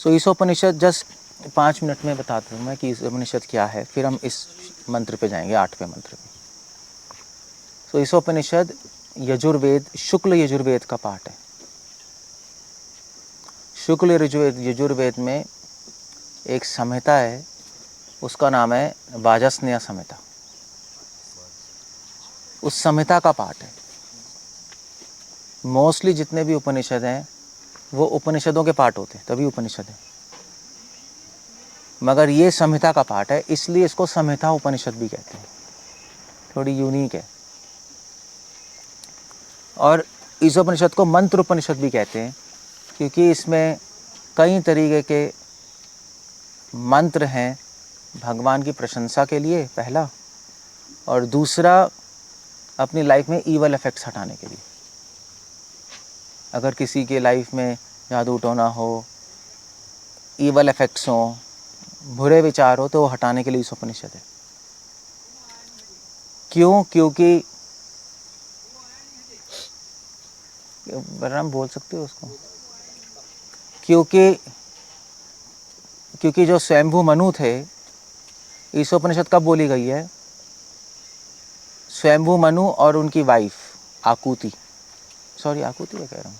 सो Ishopanishad just 5 minute में बताता हूँ मैं कि ईशोपनिषद क्या है, फिर हम इस मंत्र पे जाएंगे, 8वें मंत्र पे। सो ईशोपनिषद यजुर्वेद, शुक्ल यजुर्वेद का पाठ है। शुक्ल यजुर्वेद में एक संहिता है, उसका नाम है वाजस्नेय संहिता। उस संहिता का पाठ है। मोस्टली जितने भी उपनिषद हैं वो उपनिषदों के पाठ होते हैं, तभी उपनिषद है। मगर ये संहिता का पाठ है, इसलिए इसको संहिता उपनिषद भी कहते हैं। थोड़ी यूनिक है। और ईशोपनिषद को मंत्र उपनिषद भी कहते हैं, क्योंकि इसमें कई तरीके के मंत्र हैं भगवान की प्रशंसा के लिए, पहला, और दूसरा अपनी लाइफ में ईवल इफेक्ट्स हटाने के लिए। अगर किसी के लाइफ में जादू टोना हो, ईवल इफेक्ट्स हो, बुरे विचार हो, तो वो हटाने के लिए ईशोपनिषद है। क्यों? क्योंकि बलराम बोल सकते हो उसको, क्योंकि जो स्वयंभू मनु थे, ईशोपनिषद कब बोली गई है? स्वयंभू मनु और उनकी वाइफ आकुति, सॉरी आकुति है कह रहा हूँ,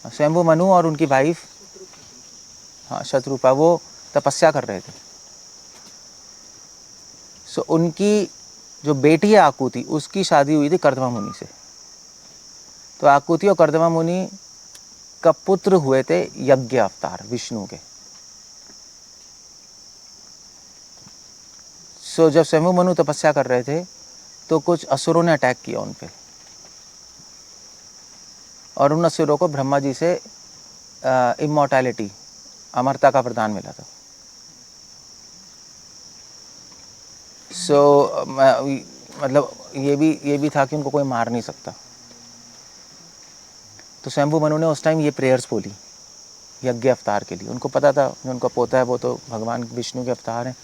स्वयंभू मनु और उनकी वाइफ, हाँ शत्रुपा, वो तपस्या कर रहे थे। सो उनकी जो बेटी है आकुति, उसकी शादी हुई थी कर्दमा मुनि से। तो आकुति और कर्दमा मुनि का पुत्र हुए थे यज्ञ अवतार विष्णु के। सो जब स्वयंभू मनु तपस्या कर रहे थे तो कुछ असुरों ने अटैक किया उन पे, और उन असुरों को ब्रह्मा जी से इमॉर्टैलिटी, अमरता का वरदान मिला था। सो मतलब ये भी था कि उनको कोई मार नहीं सकता। तो स्वयंभू मनु ने उस टाइम ये प्रेयर्स बोली यज्ञ अवतार के लिए। उनको पता था जो उनका पोता है वो तो भगवान विष्णु के अवतार हैं।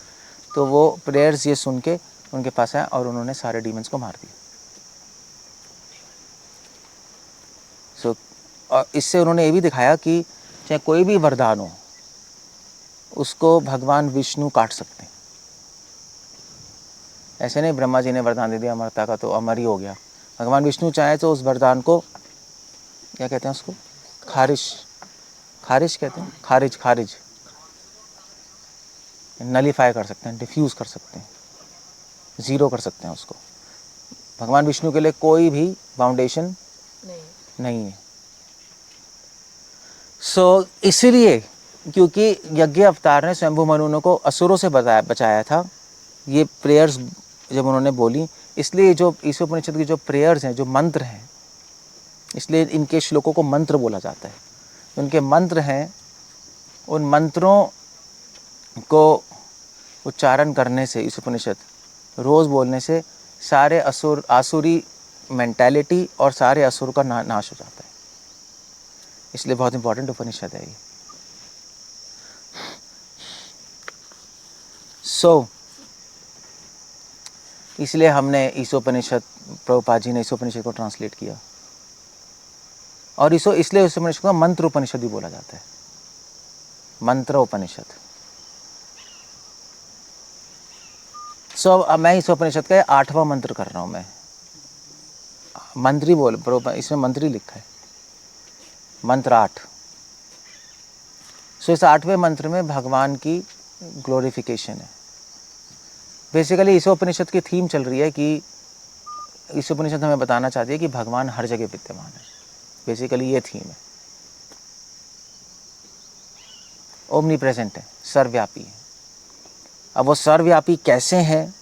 तो वो प्रेयर्स ये सुन के उनके पास आए और उन्होंने सारे डीमंस को मार दिया। सो और इससे उन्होंने ये भी दिखाया कि चाहे कोई भी वरदान हो, उसको भगवान विष्णु काट सकते हैं। ऐसे नहीं ब्रह्मा जी ने वरदान दे दिया अमरता का तो अमर ही हो गया। भगवान विष्णु चाहे तो उस वरदान को क्या कहते हैं, उसको खारिज कहते हैं, खारिज नलीफाई कर सकते हैं, डिफ्यूज़ कर सकते हैं, ज़ीरो कर सकते हैं उसको। भगवान विष्णु के लिए कोई भी बाउंडेशन नहीं है। सो इसीलिए क्योंकि यज्ञ अवतार ने स्वयंभू मनु को असुरों से बचाया था, ये प्रेयर्स जब उन्होंने बोली, इसलिए जो ईशोपनिषद की जो प्रेयर्स हैं, जो मंत्र हैं, इसलिए इनके श्लोकों को मंत्र बोला जाता है। उनके मंत्र हैं, उन मंत्रों को उच्चारण करने से, ईशोपनिषद रोज़ बोलने से सारे आसुरी मेंटालिटी और सारे असुर का नाश हो जाता है। इसलिए बहुत इंपॉर्टेंट उपनिषद है ये। इसलिए हमने ईशोपनिषद, प्रभुपाद जी ने ईशोपनिषद को ट्रांसलेट किया, और इसलिए ईशोपनिषद को मंत्र उपनिषद भी बोला जाता है, मंत्र उपनिषद। अब मैं ईशोपनिषद का 8वां मंत्र कर रहा हूँ। मैं मंत्री इसमें मंत्री लिखा है, मंत्र 8। इस 8वें मंत्र में भगवान की ग्लोरिफिकेशन है। बेसिकली ईशोपनिषद की थीम चल रही है कि ईशोपनिषद हमें बताना चाहती है कि भगवान हर जगह विद्यमान है। बेसिकली ये थीम है, ओमनी प्रेजेंट है, सर्वव्यापी है। अब वो सर्वव्यापी कैसे हैं,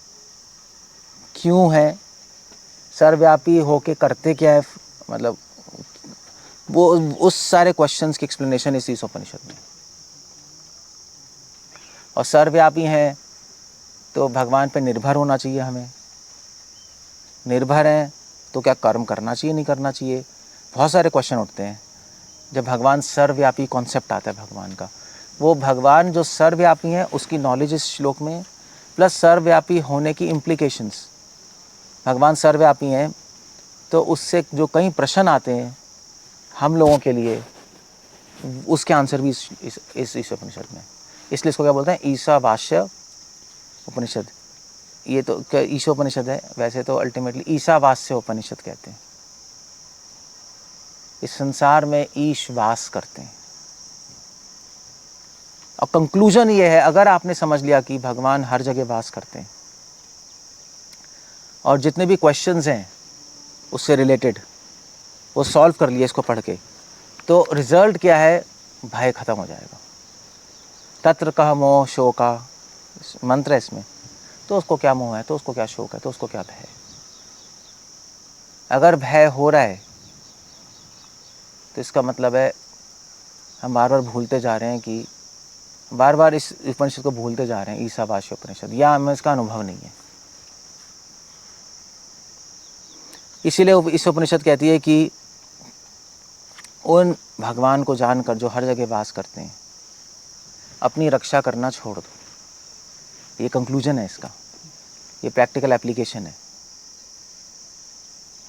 क्यों है, सर्वव्यापी होके करते क्या है, मतलब वो उस सारे क्वेश्चंस की एक्सप्लेनेशन इस ईशोपनिषद में। और सर्वव्यापी हैं तो भगवान पे निर्भर होना चाहिए हमें। निर्भर हैं तो क्या कर्म करना चाहिए, नहीं करना चाहिए, बहुत सारे क्वेश्चन उठते हैं जब भगवान सर्वव्यापी कॉन्सेप्ट आता है भगवान का। वो भगवान जो सर्वव्यापी है उसकी नॉलेज इस श्लोक में, प्लस सर्वव्यापी होने की इम्प्लीकेशंस। भगवान सर्वव्यापी हैं तो उससे जो कई प्रश्न आते हैं हम लोगों के लिए, उसके आंसर भी इस उपनिषद में। इसलिए इसको क्या बोलते हैं, ईशावास्य उपनिषद। ये तो क्या ईशोपनिषद है, वैसे तो अल्टीमेटली ईशावास्य उपनिषद कहते हैं। इस संसार में ईश वास करते हैं। और कंक्लूजन ये है, अगर आपने समझ लिया कि भगवान हर जगह वास करते हैं और जितने भी क्वेश्चंस हैं उससे रिलेटेड वो सॉल्व कर लिए इसको पढ़ के, तो रिजल्ट क्या है, भय खत्म हो जाएगा। तत्र कह मोह शोका मंत्र है इसमें। तो उसको क्या मोह है, तो उसको क्या शोक है, तो उसको क्या भय है। अगर भय हो रहा है तो इसका मतलब है हम बार बार भूलते जा रहे हैं, कि बार बार इस उपनिषद को भूलते जा रहे हैं, ईशावास्य उपनिषद, या हमें इसका अनुभव नहीं है। इसीलिए इस उपनिषद कहती है कि उन भगवान को जानकर जो हर जगह वास करते हैं, अपनी रक्षा करना छोड़ दो। ये कंक्लूजन है इसका, ये प्रैक्टिकल एप्लीकेशन है।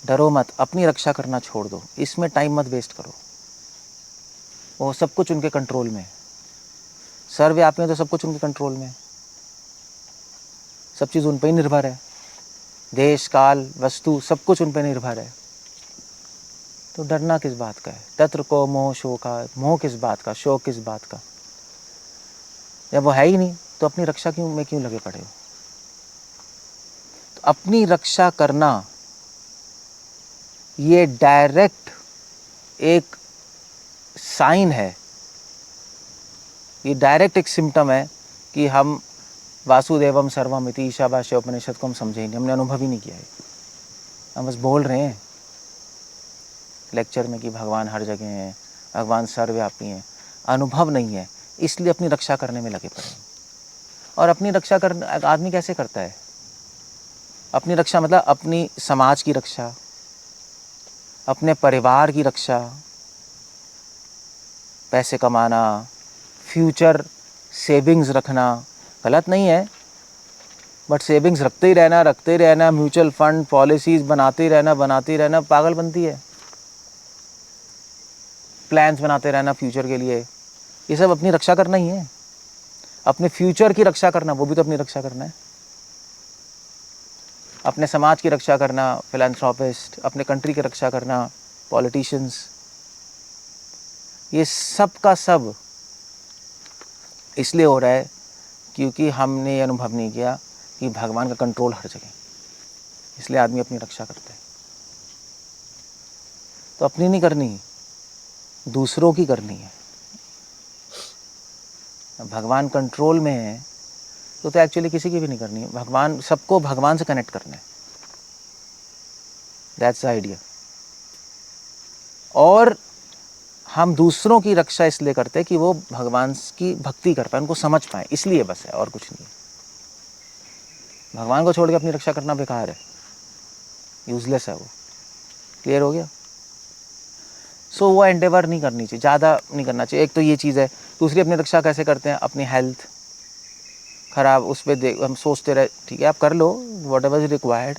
डरो मत, अपनी रक्षा करना छोड़ दो, इसमें टाइम मत वेस्ट करो। वो सब कुछ उनके कंट्रोल में है। सर्वव्यापी है तो सब कुछ उनके कंट्रोल में है, सब चीज़ उन पर ही निर्भर है। देश काल वस्तु सब कुछ उन पर निर्भर है। तो डरना किस बात का है। तत्र को मोह शोका, मोह किस बात का, शोक किस बात का। जब वो है ही नहीं तो अपनी रक्षा क्यों लगे पड़े हो। तो अपनी रक्षा करना ये डायरेक्ट एक साइन है, ये डायरेक्ट एक सिम्टम है कि हम वासुदेवम सर्वमिति ईशावास्य उपनिषद को हम समझे ही नहीं, हमने अनुभव ही नहीं किया है। हम बस बोल रहे हैं लेक्चर में कि भगवान हर जगह हैं, भगवान सर्वव्यापी हैं, अनुभव नहीं है। इसलिए अपनी रक्षा करने में लगे पड़े। और अपनी रक्षा करने आदमी कैसे करता है। अपनी रक्षा मतलब अपनी समाज की रक्षा, अपने परिवार की रक्षा, पैसे कमाना, फ्यूचर सेविंग्स रखना गलत नहीं है, बट सेविंग्स रखते ही रहना, म्यूचुअल फंड पॉलिसीज बनाते ही रहना पागलपंती है। प्लान्स बनाते रहना फ्यूचर के लिए, ये सब अपनी रक्षा करना ही है। अपने फ्यूचर की रक्षा करना, वो भी तो अपनी रक्षा करना है। अपने समाज की रक्षा करना फिलैंथ्रोपिस्ट, अपने कंट्री की रक्षा करना पॉलिटिशियंस, ये सब का सब इसलिए हो रहा है क्योंकि हमने ये अनुभव नहीं किया कि भगवान का कंट्रोल हर जगह, इसलिए आदमी अपनी रक्षा करता है। तो अपनी नहीं करनी, दूसरों की करनी है। भगवान कंट्रोल में है तो एक्चुअली किसी की भी नहीं करनी है। भगवान, सबको भगवान से कनेक्ट करना है, दैट्स द आइडिया। और हम दूसरों की रक्षा इसलिए करते हैं कि वो भगवान की भक्ति कर पाए, उनको समझ पाए, इसलिए बस है, और कुछ नहीं है। भगवान को छोड़ के अपनी रक्षा करना बेकार है, यूजलेस है वो। क्लियर हो गया। सो वो एंडेवर नहीं करनी चाहिए, ज़्यादा नहीं करना चाहिए। एक तो ये चीज़ है। दूसरी, अपनी रक्षा कैसे करते हैं, अपनी हेल्थ ख़राब, उस पर देख हम सोचते रहे, ठीक है आप कर लो वॉट एवर इज रिक्वायर्ड,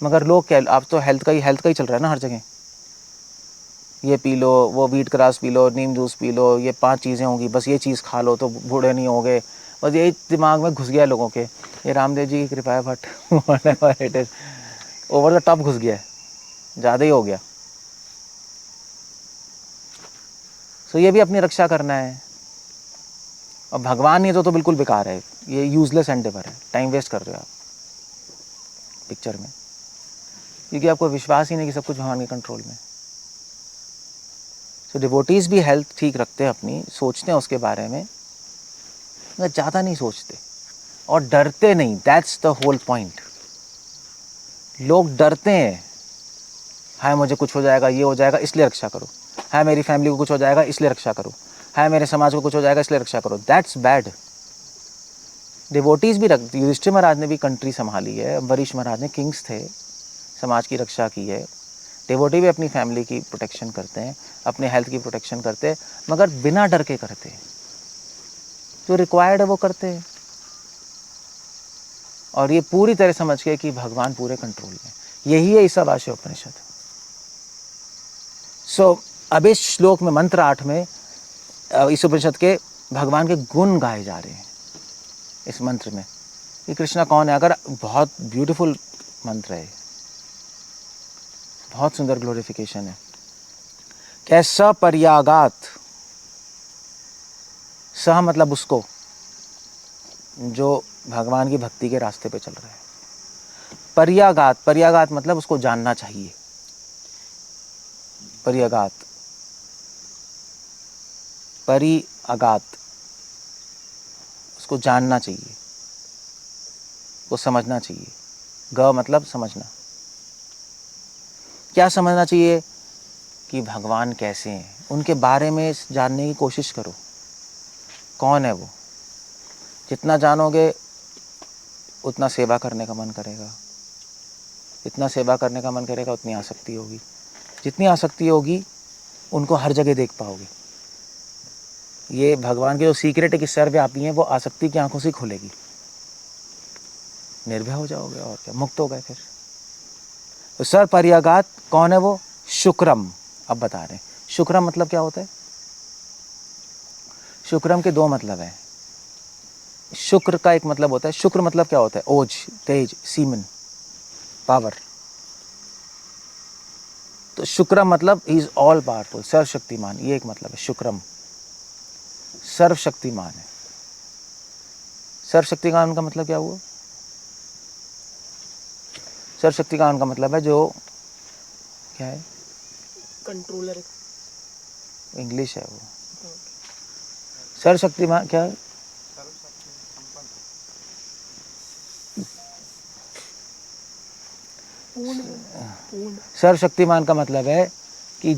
मगर लोग क्या, आप तो हेल्थ का ही चल रहा है ना हर जगह। ये पी लो, वो व्हीट ग्रास पी लो, नीम जूस पी लो, ये 5 चीज़ें होंगी, बस ये चीज़ खा लो तो बूढ़े नहीं होगे। बस यही दिमाग में घुस गया है लोगों के। ये रामदेव जी की कृपा है, but whatever it is, over the top घुस गया है, ज़्यादा ही हो गया। सो ये भी अपनी रक्षा करना है। और भगवान नहीं तो बिल्कुल बेकार है, ये यूजलेस एंडेवर है, टाइम वेस्ट कर रहे हो आप पिक्चर में, क्योंकि आपको विश्वास ही नहीं कि सब कुछ भगवान के कंट्रोल में। सो डिवोटीज़ भी हेल्थ ठीक रखते हैं अपनी, सोचते हैं उसके बारे में, मगर ज़्यादा नहीं सोचते और डरते नहीं। That's the whole point. लोग डरते हैं, हाय मुझे कुछ हो जाएगा, ये हो जाएगा, इसलिए रक्षा करो। हाय मेरी फैमिली को कुछ हो जाएगा, इसलिए रक्षा करो। हाय मेरे समाज को कुछ हो जाएगा, इसलिए रक्षा करो। That's bad. डिवोटीज़ भी रखती, युधिष्ठिर महाराज ने भी कंट्री संभाली है, अम्बरीश महाराज ने, किंग्स थे, समाज की रक्षा की है। डिवोटी भी अपनी फैमिली की प्रोटेक्शन करते हैं, अपने हेल्थ की प्रोटेक्शन करते हैं, मगर बिना डर के करते हैं। जो रिक्वायर्ड है वो करते हैं, और ये पूरी तरह समझ के कि भगवान पूरे कंट्रोल में। यही है ईशावास्य उपनिषद। सो अब इस श्लोक में, मंत्र 8 में, इस उपनिषद के भगवान के गुण गाए जा रहे हैं इस मंत्र में। ये कृष्णा कौन है? अगर बहुत ब्यूटीफुल मंत्र है, बहुत सुंदर ग्लोरिफिकेशन है। कैसा पर्यागात, सह मतलब उसको जो भगवान की भक्ति के रास्ते पे चल रहा है। पर्यागात, पर्यागात मतलब उसको जानना चाहिए। पर्यागात, परिअगात, उसको जानना चाहिए, उसको समझना चाहिए। ग मतलब समझना। क्या समझना चाहिए? कि भगवान कैसे हैं, उनके बारे में जानने की कोशिश करो। कौन है वो? जितना जानोगे उतना सेवा करने का मन करेगा, जितना सेवा करने का मन करेगा उतनी आसक्ति होगी, जितनी आसक्ति होगी उनको हर जगह देख पाओगे। ये भगवान के जो सीक्रेट है कि सर्वव्यापी हैं, वो आसक्ति की आंखों से खुलेगी, निर्भय हो जाओगे और क्या, मुक्त हो गए फिर। तो सर पर्यागात कौन है वो? शुक्रम। अब बता रहे हैं शुक्रम मतलब क्या होता है। शुक्रम के दो मतलब है। शुक्र का एक मतलब होता है, शुक्र मतलब क्या होता है? ओज, तेज, सीमन, पावर। तो शुक्रम मतलब ही इज ऑल पावरफुल, सर्वशक्तिमान, ये एक मतलब है शुक्रम, सर्वशक्तिमान है। सर्वशक्तिमान का मतलब क्या हुआ? सर्वशक्तिमान का मतलब है जो क्या है? कंट्रोलर। इंग्लिश है वो। सर्वशक्तिमान क्या है? सर्वशक्तिमान का मतलब है कि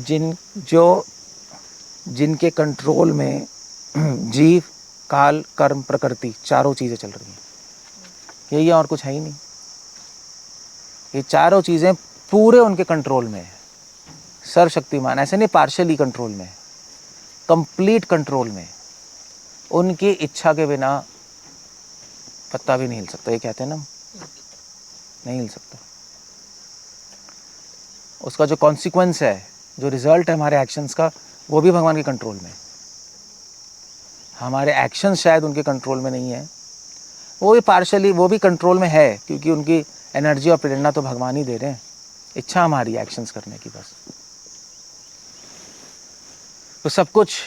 जिनके कंट्रोल में जीव, काल, कर्म, प्रकृति चारों चीजें चल रही हैं। यही है और कुछ है ही नहीं। ये चारों चीजें पूरे उनके कंट्रोल में है। सर्वशक्तिमान ऐसे नहीं पार्शियली कंट्रोल में, कंप्लीट कंट्रोल में। उनकी इच्छा के बिना पत्ता भी नहीं हिल सकता, ये कहते हैं ना, नहीं हिल सकता। उसका जो कॉन्सिक्वेंस है, जो रिजल्ट है हमारे एक्शंस का, वो भी भगवान के कंट्रोल में। हमारे एक्शंस शायद उनके कंट्रोल में नहीं है, वो भी पार्शियली, वो भी कंट्रोल में है, क्योंकि उनकी एनर्जी और प्रेरणा तो भगवान ही दे रहे हैं। इच्छा हमारी एक्शंस करने की बस। तो सब कुछ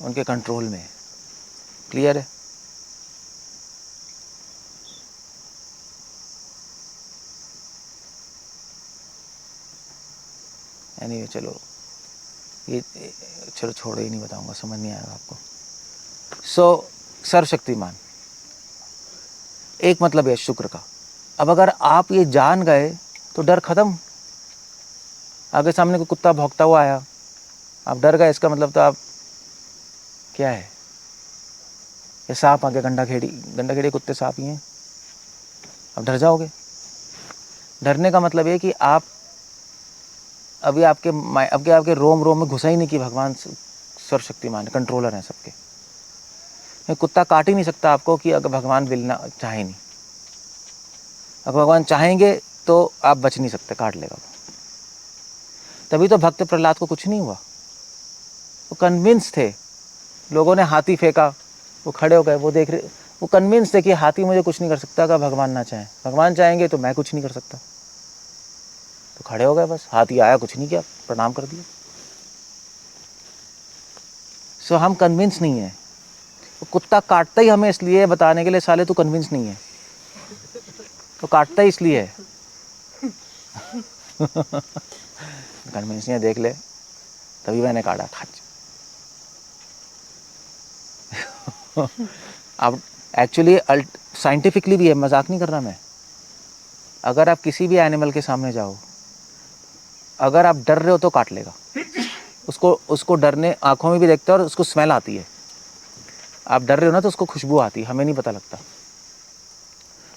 उनके कंट्रोल में है। क्लियर है? एनीवे चलो, ये चलो छोड़ो, ही नहीं बताऊंगा, समझ नहीं आएगा आपको। सो सर्वशक्तिमान एक मतलब है शुक्र का। अब अगर आप ये जान गए तो डर खत्म। आगे सामने कोई कुत्ता भौंकता हुआ आया, आप डर गए, इसका मतलब तो आप क्या है? ये सांप आगे, गंडा खेड़ी कुत्ते सांप ही हैं, आप डर जाओगे। डरने का मतलब ये कि आप अभी आपके रोम रोम में घुसा ही नहीं कि भगवान सर्वशक्तिमान कंट्रोलर हैं सबके। ये कुत्ता काट ही नहीं सकता आपको कि अगर भगवान विलना चाहे नहीं। अगर भगवान चाहेंगे तो आप बच नहीं सकते, काट लेगा वो। तभी तो भक्त प्रहलाद को कुछ नहीं हुआ, वो कन्विंस थे। लोगों ने हाथी फेंका, वो खड़े हो गए, वो देख रहे, वो कन्विंस थे कि हाथी मुझे कुछ नहीं कर सकता अगर भगवान ना चाहें। भगवान चाहेंगे तो मैं कुछ नहीं कर सकता, तो खड़े हो गए बस। हाथी आया, कुछ नहीं किया, प्रणाम कर दिया। सो हम कन्विंस नहीं है। तो कुत्ता काटता ही हमें इसलिए बताने के लिए, साले तू कन्विंस नहीं है, तो काटता ही इसलिए है। कन्विंस नहीं है, देख ले, तभी मैंने काटा। खच। अब एक्चुअली साइंटिफिकली भी है, मजाक नहीं कर रहा मैं। अगर आप किसी भी एनिमल के सामने जाओ, अगर आप डर रहे हो तो काट लेगा। उसको डरने, आंखों में भी देखता है और उसको स्मेल आती है। आप डर रहे हो ना तो उसको खुशबू आती है, हमें नहीं पता लगता,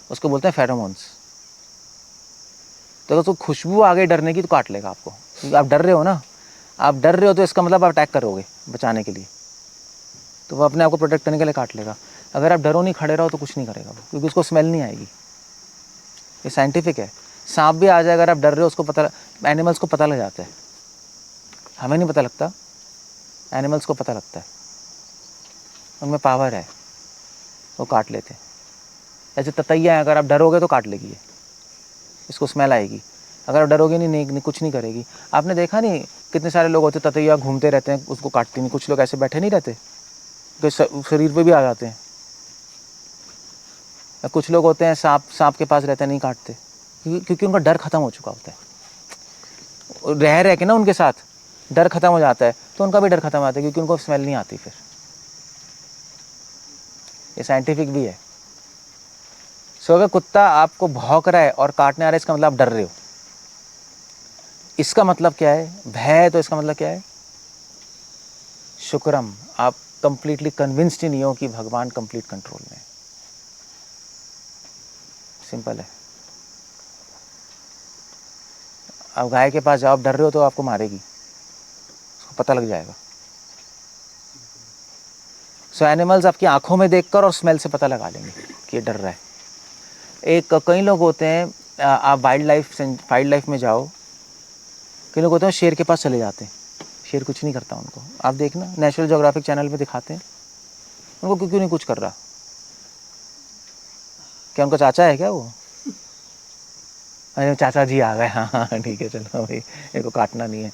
उसको बोलते हैं फेरोमोन्स। तो अगर तो खुशबू आ गई डरने की तो काट लेगा आपको, क्योंकि आप डर रहे हो ना। आप डर रहे हो तो इसका मतलब आप अटैक करोगे बचाने के लिए, तो वो अपने आप को प्रोटेक्ट करने के लिए काट लेगा। अगर आप डरो नहीं, खड़े रहो, तो कुछ नहीं करेगा वो, क्योंकि उसको स्मेल नहीं आएगी। ये साइंटिफिक है। सांप भी आ जाए, अगर आप डर रहे हो, उसको पता, एनिमल्स को पता लग जाता है, हमें नहीं पता लगता, एनिमल्स को पता लगता है। उनमें पावर है, वो काट लेते हैं। जैसे ततैया है, अगर आप डरोगे तो काट लेगी ये, इसको स्मेल आएगी। अगर आप डरोगे नहीं, कुछ नहीं करेगी। आपने देखा नहीं कितने सारे लोग होते ततैया घूमते रहते हैं, उसको काटती नहीं। कुछ लोग ऐसे बैठे नहीं रहते, तो शरीर पे भी आ जाते हैं। या कुछ लोग होते हैं सांप के पास रहते हैं, नहीं काटते, क्योंकि उनका डर खत्म हो चुका होता है। रह के ना उनके साथ डर खत्म हो जाता है, तो उनका भी डर खत्म आता है, क्योंकि उनको स्मेल नहीं आती फिर। ये साइंटिफिक भी है। सो अगर कुत्ता आपको भौंक रहा है और काटने आ रहा है, इसका मतलब आप डर रहे हो। इसका मतलब क्या है? भय। तो इसका मतलब क्या है? शुक्रम। आप कंप्लीटली कन्विंस्ड ही नहीं हो कि भगवान कंप्लीट कंट्रोल में है। सिंपल है। अब गाय के पास जाओ, आप डर रहे हो तो आपको मारेगी, उसको पता लग जाएगा। सो एनिमल्स आपकी आंखों में देखकर और स्मेल से पता लगा लेंगे कि ये डर रहा है। कई लोग होते हैं, आप वाइल्ड लाइफ में जाओ, कई लोग होते हैं शेर के पास चले जाते हैं, शेर कुछ नहीं करता उनको। आप देखना, नेशनल ज्योग्राफिक चैनल पे दिखाते हैं, उनको क्यों नहीं कुछ कर रहा। क्या उनका चाचा है क्या वो? अरे चाचा जी आ गए, हाँ हाँ ठीक है, चलो भाई, इनको काटना नहीं है,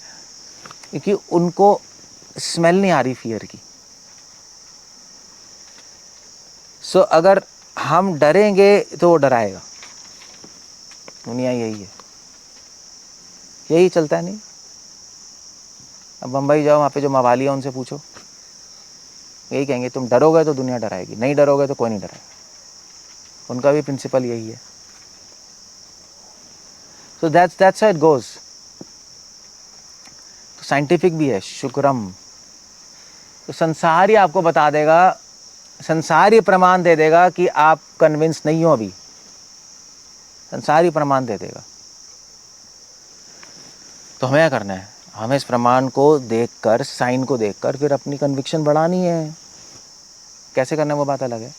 क्योंकि उनको स्मेल नहीं आ रही फियर की। सो अगर हम डरेंगे तो वो डराएगा। दुनिया यही है, यही चलता है। नहीं, अब बम्बई जाओ, वहाँ पे जो मवाली है उनसे पूछो, यही कहेंगे, तुम डरोगे तो दुनिया डराएगी, नहीं डरोगे तो कोई नहीं डराएगा। उनका भी प्रिंसिपल यही है। So that's how it goes. तो साइंटिफिक भी है शुक्रम। तो संसार ही आपको बता देगा, संसार ही प्रमाण दे देगा कि आप कन्विंस नहीं हो अभी। संसार ही प्रमाण दे देगा। तो हमें क्या करना है? हमें इस प्रमाण को देखकर, साइन को देखकर फिर अपनी कन्विक्शन बढ़ानी है। कैसे करना है वो बात अलग है।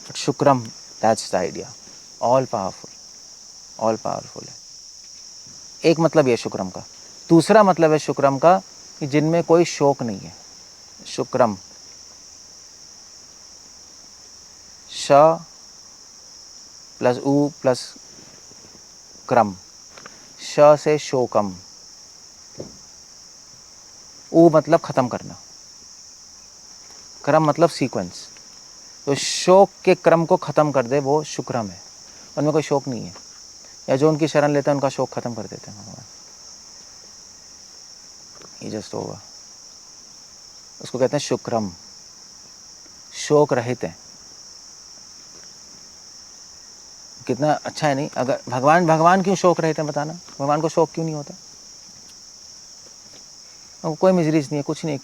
बट शुक्रम, that's the idea. All powerful है। एक मतलब ये शुक्रम का। दूसरा मतलब है शुक्रम का कि जिनमें कोई शोक नहीं है। शुक्रम, श प्लस उ प्लस क्रम, श से शोकम। उ मतलब खत्म करना, क्रम मतलब सीक्वेंस। तो शोक के क्रम को खत्म कर दे, वो शुक्रम है। उनमें कोई शोक नहीं है, या जो उनकी शरण लेते हैं उनका शोक खत्म कर देते हैं भगवान। ये जस्ट होगा, उसको कहते हैं शुक्रम, शोक रहित है। कितना अच्छा है नहीं? अगर भगवान क्यों शोक रहित है बताना? भगवान को शोक क्यों नहीं होता? कोई मिजरीज नहीं है, कुछ नहीं है।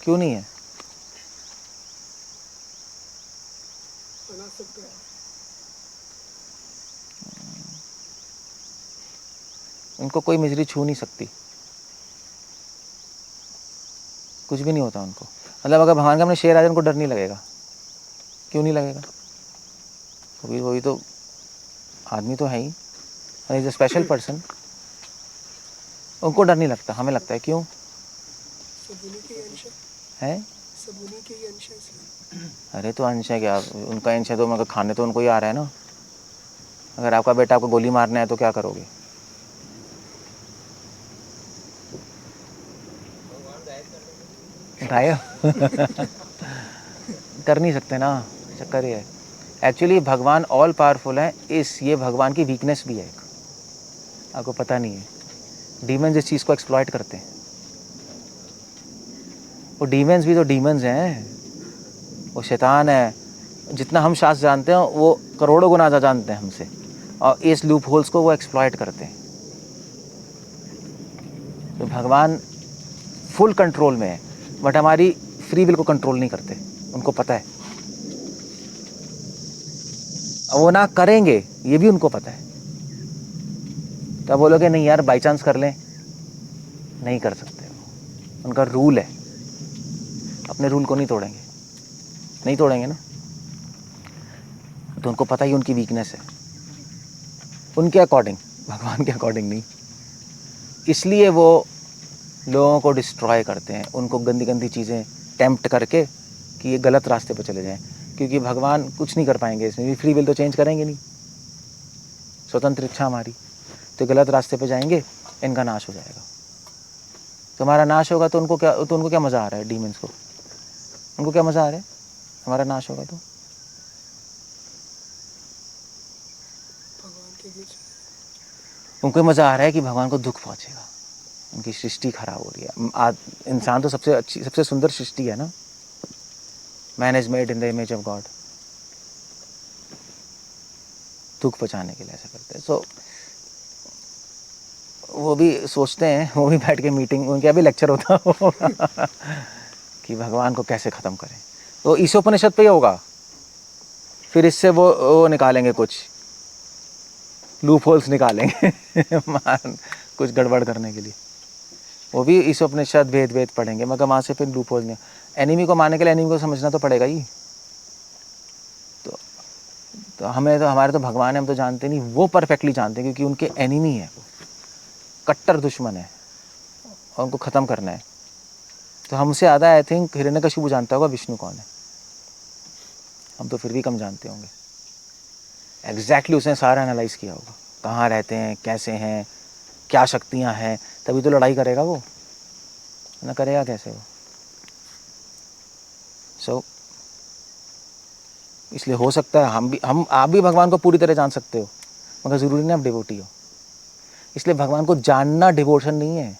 क्यों नहीं है? उनको कोई मिजरी छू नहीं सकती, कुछ भी नहीं होता उनको। मतलब अगर भगवान का अपने शेर आ जाए, उनको डर नहीं लगेगा। क्यों नहीं लगेगा? वही तो आदमी तो है ही, इज अ स्पेशल पर्सन। उनको डर नहीं लगता, हमें लगता है। क्यों है? अरे तो अंश है क्या? उनका अंश है तो मगर खाने तो उनको ही आ रहा है ना। अगर आपका बेटा आपको गोली मारना है तो क्या करोगे? गायब कर नहीं सकते ना, चक्कर ये है। एक्चुअली भगवान ऑल पावरफुल है, ये भगवान की वीकनेस भी है एक, आपको पता नहीं है। डीमंस इस चीज़ को एक्सप्लॉइट करते हैं। वो डीमंस भी तो डीमंस हैं, वो शैतान है। जितना हम शास्त्र जानते हैं वो करोड़ों गुना ज़्यादा जानते हैं हमसे, और इस लूप होल्स को वो एक्सप्लॉइट करते हैं। तो भगवान फुल कंट्रोल में है, बट हमारी फ्री विल को कंट्रोल नहीं करते। उनको पता है वो ना करेंगे, ये भी उनको पता है। तो आप बोलोगे नहीं यार बाई चांस कर लें, नहीं कर सकते। वो उनका रूल है, अपने रूल को नहीं तोड़ेंगे ना। तो उनको पता ही उनकी वीकनेस है, उनके अकॉर्डिंग, भगवान के अकॉर्डिंग नहीं। इसलिए वो लोगों को डिस्ट्रॉय करते हैं, उनको गंदी गंदी चीज़ें टेम्प्ट करके कि ये गलत रास्ते पर चले जाएं, क्योंकि भगवान कुछ नहीं कर पाएंगे इसमें, फ्री विल तो चेंज करेंगे नहीं, स्वतंत्र इच्छा हमारी, तो गलत रास्ते पे जाएंगे, इनका नाश हो जाएगा। तुम्हारा नाश होगा तो उनको क्या मज़ा आ रहा है, डीमंस को, उनको क्या मज़ा आ रहा है हमारा नाश होगा तो? भगवान के बीच उनको मज़ा आ रहा है कि भगवान को दुख पहुंचेगा, उनकी सृष्टि खराब हो रही है। इंसान तो सबसे अच्छी सबसे सुंदर सृष्टि है ना, man is made in the image of God, दुख पहुँचाने के लिए ऐसा करते हैं। सो वो भी सोचते हैं, वो भी बैठ के मीटिंग, उनके अभी लेक्चर होता होगा कि भगवान को कैसे ख़त्म करें, तो ईशोपनिषद पे ही होगा, फिर इससे वो निकालेंगे, कुछ लूप होल्स निकालेंगे कुछ गड़बड़ करने के लिए, वो भी ईशोपनिषद भेद भेद पढ़ेंगे, मगर वहाँ से फिर लूप होल्स नहीं। एनिमी को मारने के लिए एनिमी को समझना तो पड़ेगा ही, तो हमारे तो भगवान है, हम तो जानते नहीं, वो परफेक्टली जानते हैं, क्योंकि उनके एनिमी है, वो कट्टर दुश्मन है और उनको ख़त्म करना है। तो हमसे ज़्यादा आई थिंक हिरण्यकशिपु जानता होगा विष्णु कौन है, हम तो फिर भी कम जानते होंगे। एग्जैक्टली उसने सारा एनालाइज किया होगा, कहाँ रहते हैं, कैसे हैं, क्या शक्तियाँ हैं, तभी तो लड़ाई करेगा वो, ना करेगा कैसे वो। सो इसलिए हो सकता है आप भी भगवान को पूरी तरह जान सकते हो, मगर ज़रूरी नहीं आप डिवोटी हो। इसलिए भगवान को जानना डिवोशन नहीं है,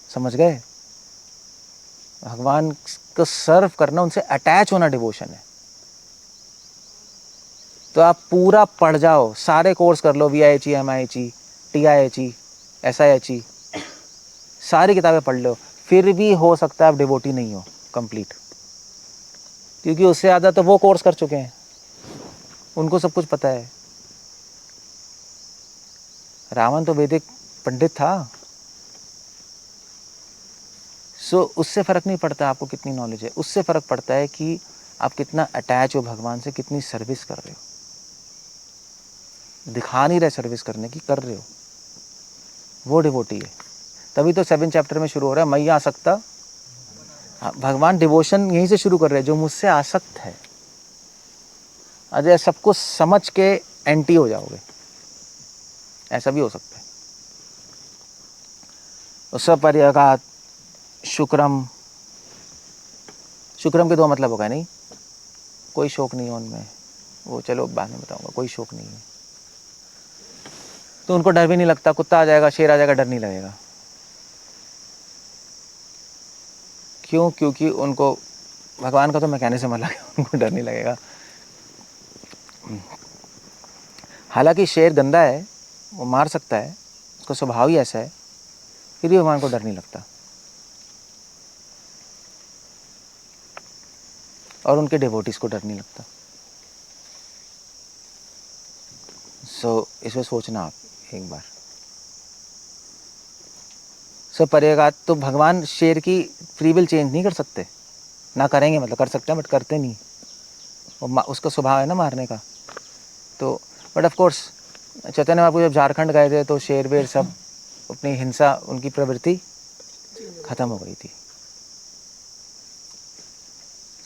समझ गए? भगवान को सर्व करना, उनसे अटैच होना डिवोशन है। तो आप पूरा पढ़ जाओ, सारे कोर्स कर लो, VIHE, MIHE, TIHE, SIHE, सारी किताबें पढ़ लो, फिर भी हो सकता है आप डिवोटी नहीं हो कंप्लीट, क्योंकि उससे ज़्यादा तो वो कोर्स कर चुके हैं, उनको सब कुछ पता है। रावण तो वैदिक पंडित था, सो उससे फ़र्क नहीं पड़ता आपको कितनी नॉलेज है, उससे फ़र्क पड़ता है कि आप कितना अटैच हो भगवान से, कितनी सर्विस कर रहे हो, दिखा नहीं रहे सर्विस करने की, कर रहे हो, वो डिवोटी है। तभी तो 7 चैप्टर में शुरू हो रहा है, मैया आसक्ता, भगवान डिवोशन यहीं से शुरू कर रहे हैं, जो मुझसे आसक्त है। अजय सब कुछ समझ के एंटी हो जाओगे, ऐसा भी हो सकता है। तो सपर्यगात शुक्रम, शुक्रम के 2 मतलब होगा, नहीं कोई शोक नहीं है उनमें, वो चलो बाद में बताऊंगा, कोई शोक नहीं है, तो उनको डर भी नहीं लगता, कुत्ता आ जाएगा, शेर आ जाएगा, डर नहीं लगेगा। क्यों? क्योंकि उनको भगवान का तो मैकेनिज्म अलग है, उनको डर नहीं लगेगा। हालांकि शेर गंदा है, वो मार सकता है, उसका स्वभाव ही ऐसा है, फिर भी भगवान को डर नहीं लगता, और उनके डिवोटीज को डर नहीं लगता। सो इसमें सोचना आप एक बार। सब परेगा तो भगवान शेर की फ्री विल चेंज नहीं कर सकते, ना करेंगे, मतलब कर सकते हैं बट करते नहीं, वो उसका स्वभाव है ना मारने का। तो but of course Chaitanya Mahaprabhu जब झारखंड गए थे तो शेर वेर सब अपनी हिंसा, उनकी प्रवृत्ति ख़त्म हो गई थी।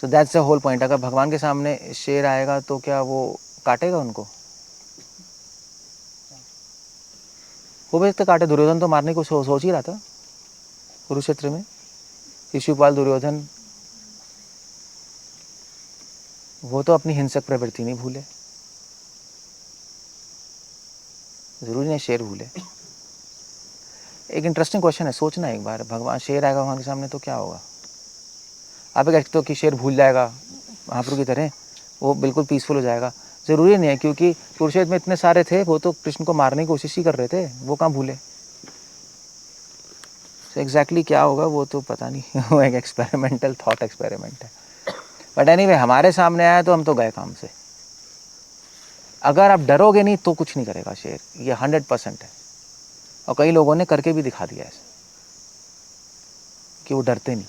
So that's the whole point. अगर भगवान के सामने शेर आएगा तो क्या वो काटेगा उनको? वो भी तो काटे, दुर्योधन तो मारने को सोच ही रहा था कुरुक्षेत्र में, शिशुपाल दुर्योधन, वो तो अपनी हिंसक प्रवृत्ति नहीं भूले, जरूरी नहीं शेर भूले। एक इंटरेस्टिंग क्वेश्चन है, सोचना एक बार, भगवान शेर आएगा भगवान के सामने तो क्या होगा? आप कहते हो कि शेर भूल जाएगा महाप्रभु की तरह, वो बिल्कुल पीसफुल हो जाएगा, ज़रूरी नहीं है, क्योंकि कुरुक्षेत्र में इतने सारे थे, वो तो कृष्ण को मारने की कोशिश ही कर रहे थे, वो कहाँ भूले। एग्जैक्टली क्या होगा वो तो पता नहीं वो एक एक्सपेरिमेंटल थॉट एक्सपेरिमेंट है। बट एनीवे हमारे सामने आया तो हम तो गए काम से। अगर आप डरोगे नहीं तो कुछ नहीं करेगा शेर, ये 100% है, और कई लोगों ने करके भी दिखा दिया ऐसे कि वो डरते नहीं।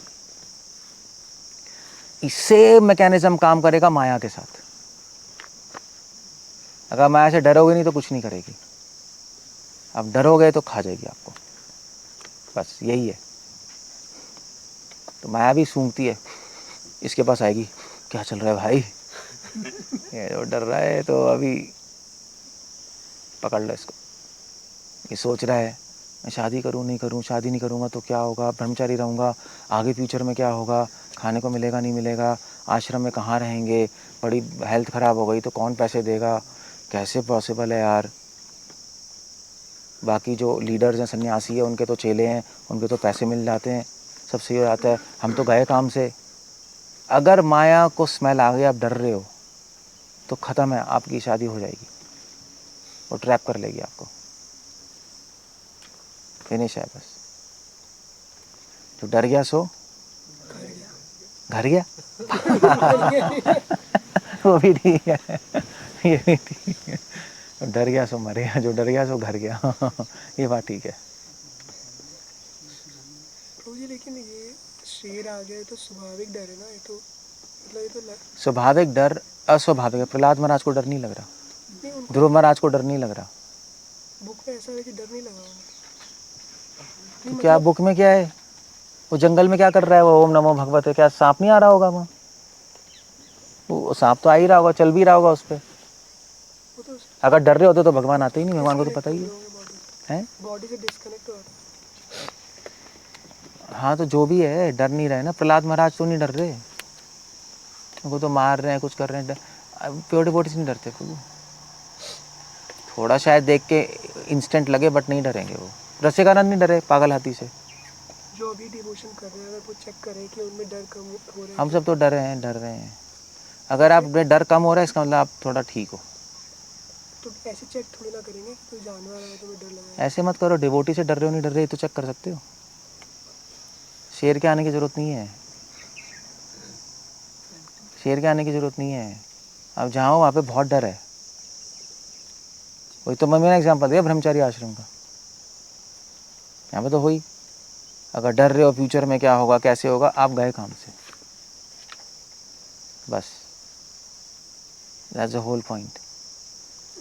इससे मैकेनिज्म काम करेगा माया के साथ। अगर माया से डरोगे नहीं तो कुछ नहीं करेगी, आप डरोगे तो खा जाएगी आपको। बस यही है। तो माया भी सूंघती है, इसके पास आएगी, क्या चल रहा है भाई, ये जो डर रहा है तो अभी पकड़ लो इसको। ये सोच रहा है मैं शादी करूँ नहीं करूँ, शादी नहीं करूँगा तो क्या होगा, ब्रह्मचारी रहूँगा, आगे फ्यूचर में क्या होगा, खाने को मिलेगा नहीं मिलेगा, आश्रम में कहाँ रहेंगे, बड़ी हेल्थ ख़राब हो गई तो कौन पैसे देगा, कैसे पॉसिबल है यार। बाकी जो लीडर्स हैं, सन्यासी है, उनके तो चेले हैं, उनके तो पैसे मिल जाते हैं, सब सही हो जाता है, हम तो गए काम से। अगर माया को स्मेल आ गई, आप डर रहे हो तो ख़त्म है, आपकी शादी हो जाएगी, वो ट्रैप कर लेगी आपको, फिनिश है बस। जो डर गया सो घर गया वो भी ठीक है, ये भी ठीक है। डर गया सो मर गया, जो डर गया सो घर गया ये बात ठीक है। प्रभु जी लेकिन ये शेर आ गया तो स्वाभाविक डर है ना, ये तो मतलब ये तो स्वाभाविक डर अस्वाभाविक है। प्रहलाद महाराज को डर नहीं लग रहा, नहीं, उनको ध्रुव महाराज को डर नहीं लग रहा। बुक में ऐसा है कि डर नहीं लगा उन्हें। नहीं तो क्या बुक में क्या है, वो जंगल में क्या कर रहा है, वो ओम नमो भगवते, क्या सांप नहीं आ रहा होगा वहाँ, वो सांप तो आ ही रहा होगा, चल भी रहा होगा उस पर। वो तो अगर डर रहे होते तो भगवान आते ही नहीं, भगवान को तो पता ही है। बॉडी से डिस्कनेक्ट हो जाता है। हाँ तो जो भी है, डर नहीं रहे ना। प्रहलाद महाराज तो नहीं डर रहे, उनको तो मार रहे हैं, कुछ कर रहे हैं, प्योर डिवोटी से नहीं डरते प्रभु। थोड़ा शायद देख के इंस्टेंट लगे बट नहीं डरेंगे वो। रसिकानंद नहीं डरे पागल हाथी से। जो अभी डिवोशन कर रहे हैं अगर वो चेक करें कि उनमें डर कम हो रहा है, हम सब तो डर रहे हैं। अगर आप में डर कम हो रहा है इसका मतलब आप थोड़ा ठीक हो। तो ऐसे चेक थोड़ी ना करेंगे कि कोई जानवर आया तो डर लगा। ऐसे मत करो, डिवोटी से डर रहे हो नहीं डर रहे तो चेक कर सकते हो। शेर के आने की ज़रूरत नहीं है, शेर के आने की ज़रूरत नहीं है। अब जहाँ हो वहाँ पे बहुत डर है। वही तो मैंने एग्जांपल दिया ब्रह्मचारी आश्रम का, यहाँ पे तो हुई। अगर डर रहे हो फ्यूचर में क्या होगा कैसे होगा, आप गए काम से, बस दैट्स द होल पॉइंट।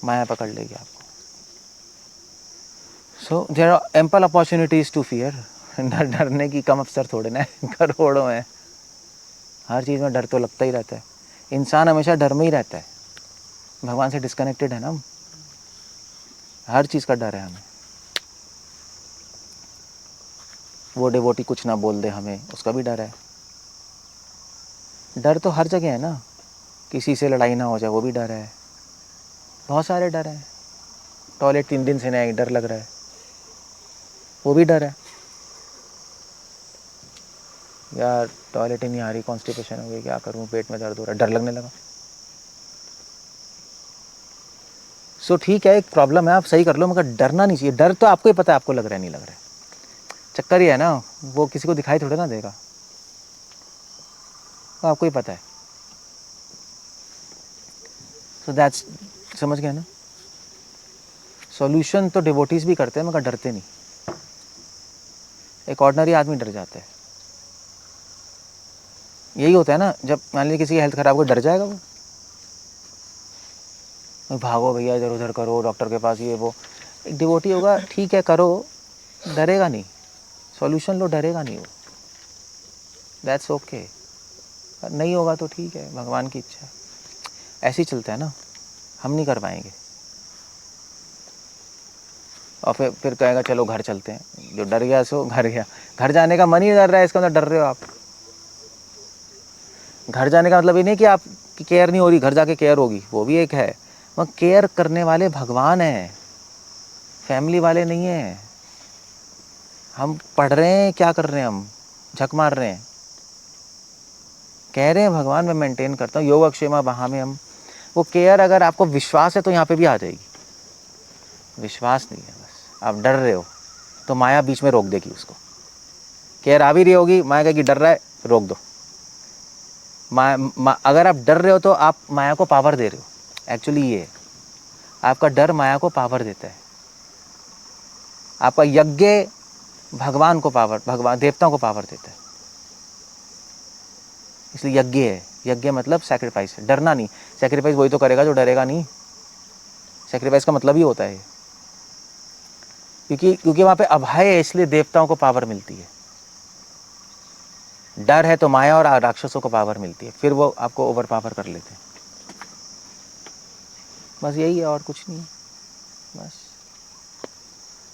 माया पकड़ लेगी आपको। So there are ample opportunities to fear. डरने की कम अवसर थोड़े ना करोड़ों हैं। हर चीज़ में डर तो लगता ही रहता है। इंसान हमेशा डर में ही रहता है, भगवान से डिस्कनेक्टेड है ना हम। हर चीज़ का डर है हमें। वो डिवोटी कुछ ना बोल दे हमें, उसका भी डर है। डर तो हर जगह है ना, किसी से लड़ाई ना हो जाए वो भी डर है। बहुत सारे डर हैं। टॉयलेट 3 दिन से नहीं आई, डर लग रहा है, वो भी डर है। यार टॉयलेट ही नहीं आ रही, कॉन्स्टिपेशन हो गई, क्या करूँ, पेट में दर्द हो रहा है, डर लगने लगा। सो ठीक है, एक प्रॉब्लम है, आप सही कर लो, मगर डरना नहीं चाहिए। डर तो आपको ही पता है आपको लग रहा है नहीं लग रहा है। चक्कर ही है ना, वो किसी को दिखाई थोड़ा ना देगा, वो आपको ही पता है। सो दैट्स, समझ गए ना। सॉल्यूशन तो डिवोटीज भी करते हैं मगर डरते नहीं। एक ऑर्डिनरी आदमी डर जाता है। यही होता है ना, जब मान लीजिए किसी की हेल्थ खराब हो, डर जाएगा वो, भागो भैया इधर उधर करो, डॉक्टर के पास, ये वो। एक डिवोटी होगा, ठीक है करो, डरेगा नहीं, सॉल्यूशन लो, डरेगा नहीं वो, दैट्स ओके। नहीं होगा तो ठीक है, भगवान की इच्छा है। ऐसे ही चलता है ना, हम नहीं कर पाएंगे। और फिर कहेगा चलो घर चलते हैं, जो डर गया सो घर गया। घर जाने का मन ही डर रहा है, इसका मतलब डर रहे हो आप। घर जाने का मतलब ये नहीं कि आपकी केयर नहीं हो रही, घर जाके केयर होगी, वो भी एक है। वह केयर करने वाले भगवान हैं, फैमिली वाले नहीं हैं। हम पढ़ रहे हैं, क्या कर रहे हैं, हम झक मार रहे हैं, कह रहे हैं भगवान मैं मेंटेन करता हूँ, योगक्षेमा वहाँ में हम। वो केयर अगर आपको विश्वास है तो यहाँ पे भी आ जाएगी। विश्वास नहीं है, बस आप डर रहे हो तो माया बीच में रोक देगी उसको। केयर आ भी रही होगी, माया कहेगी डर रहा है, रोक दो। अगर आप डर रहे हो तो आप माया को पावर दे रहे हो। एक्चुअली ये आपका डर माया को पावर देता है। आपका यज्ञ भगवान को पावर, भगवान देवताओं को पावर देता है, इसलिए यज्ञ है। यज्ञ मतलब सैक्रिफाइस है, डरना नहीं। सैक्रिफाइस वही तो करेगा जो डरेगा नहीं। सैक्रिफाइस का मतलब ही होता है क्योंकि वहाँ पे अभय है, इसलिए देवताओं को पावर मिलती है। डर है तो माया और राक्षसों को पावर मिलती है, फिर वो आपको ओवर पावर कर लेते हैं। बस यही है और कुछ नहीं है। बस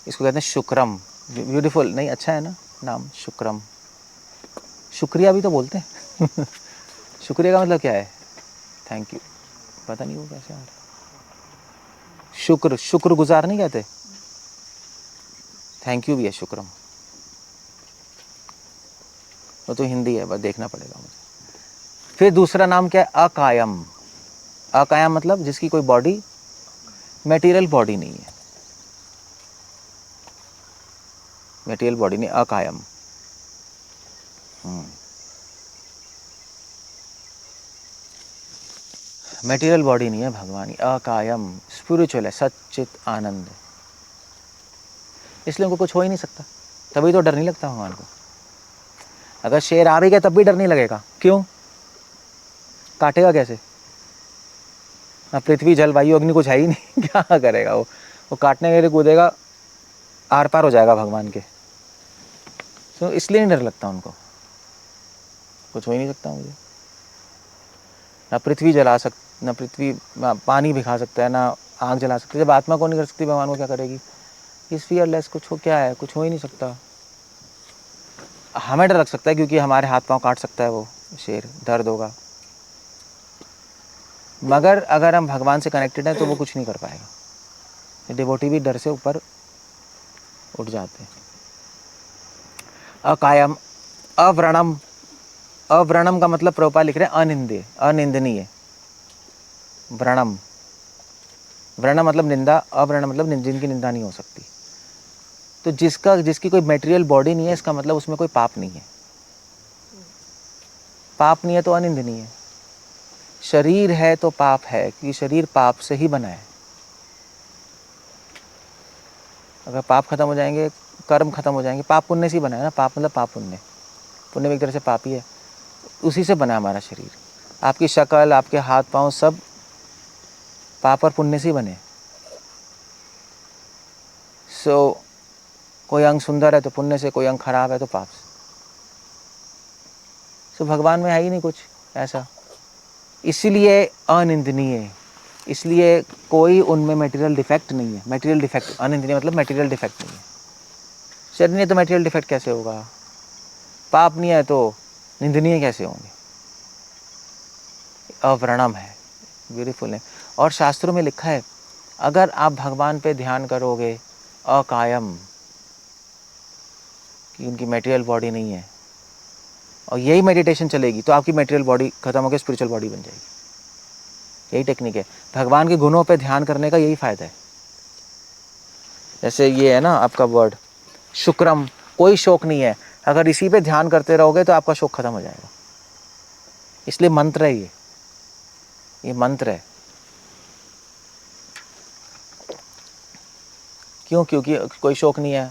इसको कहते हैं शुक्रम। ब्यूटीफुल, नहीं अच्छा है ना नाम शुक्रम। शुक्रिया भी तो बोलते हैं शुक्रिया का मतलब क्या है? Thank you. पता नहीं वो कैसे आ रहा है। शुक्रगुजार नहीं कहते? थैंक यू भी है शुक्रम। वो तो हिंदी है, बस देखना पड़ेगा मुझे। फिर दूसरा नाम क्या है? अकायम। अकायम मतलब जिसकी कोई बॉडी, मटेरियल बॉडी नहीं है। मटेरियल बॉडी नहीं, अकायम। मटेरियल बॉडी नहीं है भगवान की, अकायम, स्पिरिचुअल है, सच्चित आनंद है। इसलिए उनको कुछ हो ही नहीं सकता, तभी तो डर नहीं लगता भगवान को। अगर शेर आ भी गया तब भी डर नहीं लगेगा। क्यों? काटेगा कैसे? ना पृथ्वी जल वायु अग्नि कुछ है ही नहीं क्या करेगा वो काटने के लिए कूदेगा, आर पार हो जाएगा भगवान के। तो इसलिए नहीं डर लगता उनको, कुछ हो ही नहीं सकता मुझे। ना पृथ्वी जला ना पृथ्वी पानी भिखा सकता है, ना आग जला सकती है। जब आत्मा को नहीं कर सकती, भगवान को क्या करेगी? इस फियरलेस, कुछ हो क्या है, कुछ हो ही नहीं सकता। हमें डर लग सकता है क्योंकि हमारे हाथ पांव काट सकता है वो शेर, दर्द होगा। मगर अगर हम भगवान से कनेक्टेड हैं तो वो कुछ नहीं कर पाएगा। डिवोटी भी डर से ऊपर उठ जाते हैं। अकायम, अव्रणम। अव्रणम का मतलब प्रभुपाद लिख रहे हैं अनिंदे, अनिंदनीय। व्रणम, व्रणम मतलब निंदा, अव्रणम मतलब जिनकी निंदा नहीं हो सकती। तो जिसकी कोई मटेरियल बॉडी नहीं है, इसका मतलब उसमें कोई पाप नहीं है। पाप नहीं है तो अनिंदनीय है। शरीर है तो पाप है, क्योंकि शरीर पाप से ही बना है। अगर पाप खत्म हो जाएंगे, कर्म खत्म हो जाएंगे, पाप पुण्य से ही बना है ना। पाप मतलब पाप पुण्य, पुण्य भी एक तरह से पाप ही है, उसी से बना हमारा शरीर। आपकी शक्ल, आपके हाथ पांव सब पाप और पुण्य से ही बने। सो कोई अंग सुंदर है तो पुण्य से, कोई अंग खराब है तो पाप से। सो भगवान में है ही नहीं कुछ ऐसा, इसीलिए अनिंदनीय। इसलिए कोई उनमें मटेरियल डिफेक्ट नहीं है। मटेरियल डिफेक्ट, अनिंदनीय मतलब मटेरियल डिफेक्ट नहीं है। शरीर नहीं है तो मटेरियल डिफेक्ट कैसे होगा? पाप नहीं है तो निंदनीय कैसे होंगे? अव्रणम है, ब्यूटीफुल है। और शास्त्रों में लिखा है, अगर आप भगवान पे ध्यान करोगे अकायम, कि उनकी मटेरियल बॉडी नहीं है, और यही मेडिटेशन चलेगी तो आपकी मटेरियल बॉडी खत्म होकर स्पिरिचुअल बॉडी बन जाएगी। यही टेक्निक है भगवान के गुणों पे ध्यान करने का, यही फायदा है। जैसे ये है ना आपका वर्ड शुक्रम, कोई शोक नहीं है। अगर इसी पे ध्यान करते रहोगे तो आपका शोक खत्म हो जाएगा। इसलिए मंत्र है ये मंत्र है। क्यों? क्योंकि कोई शोक नहीं है।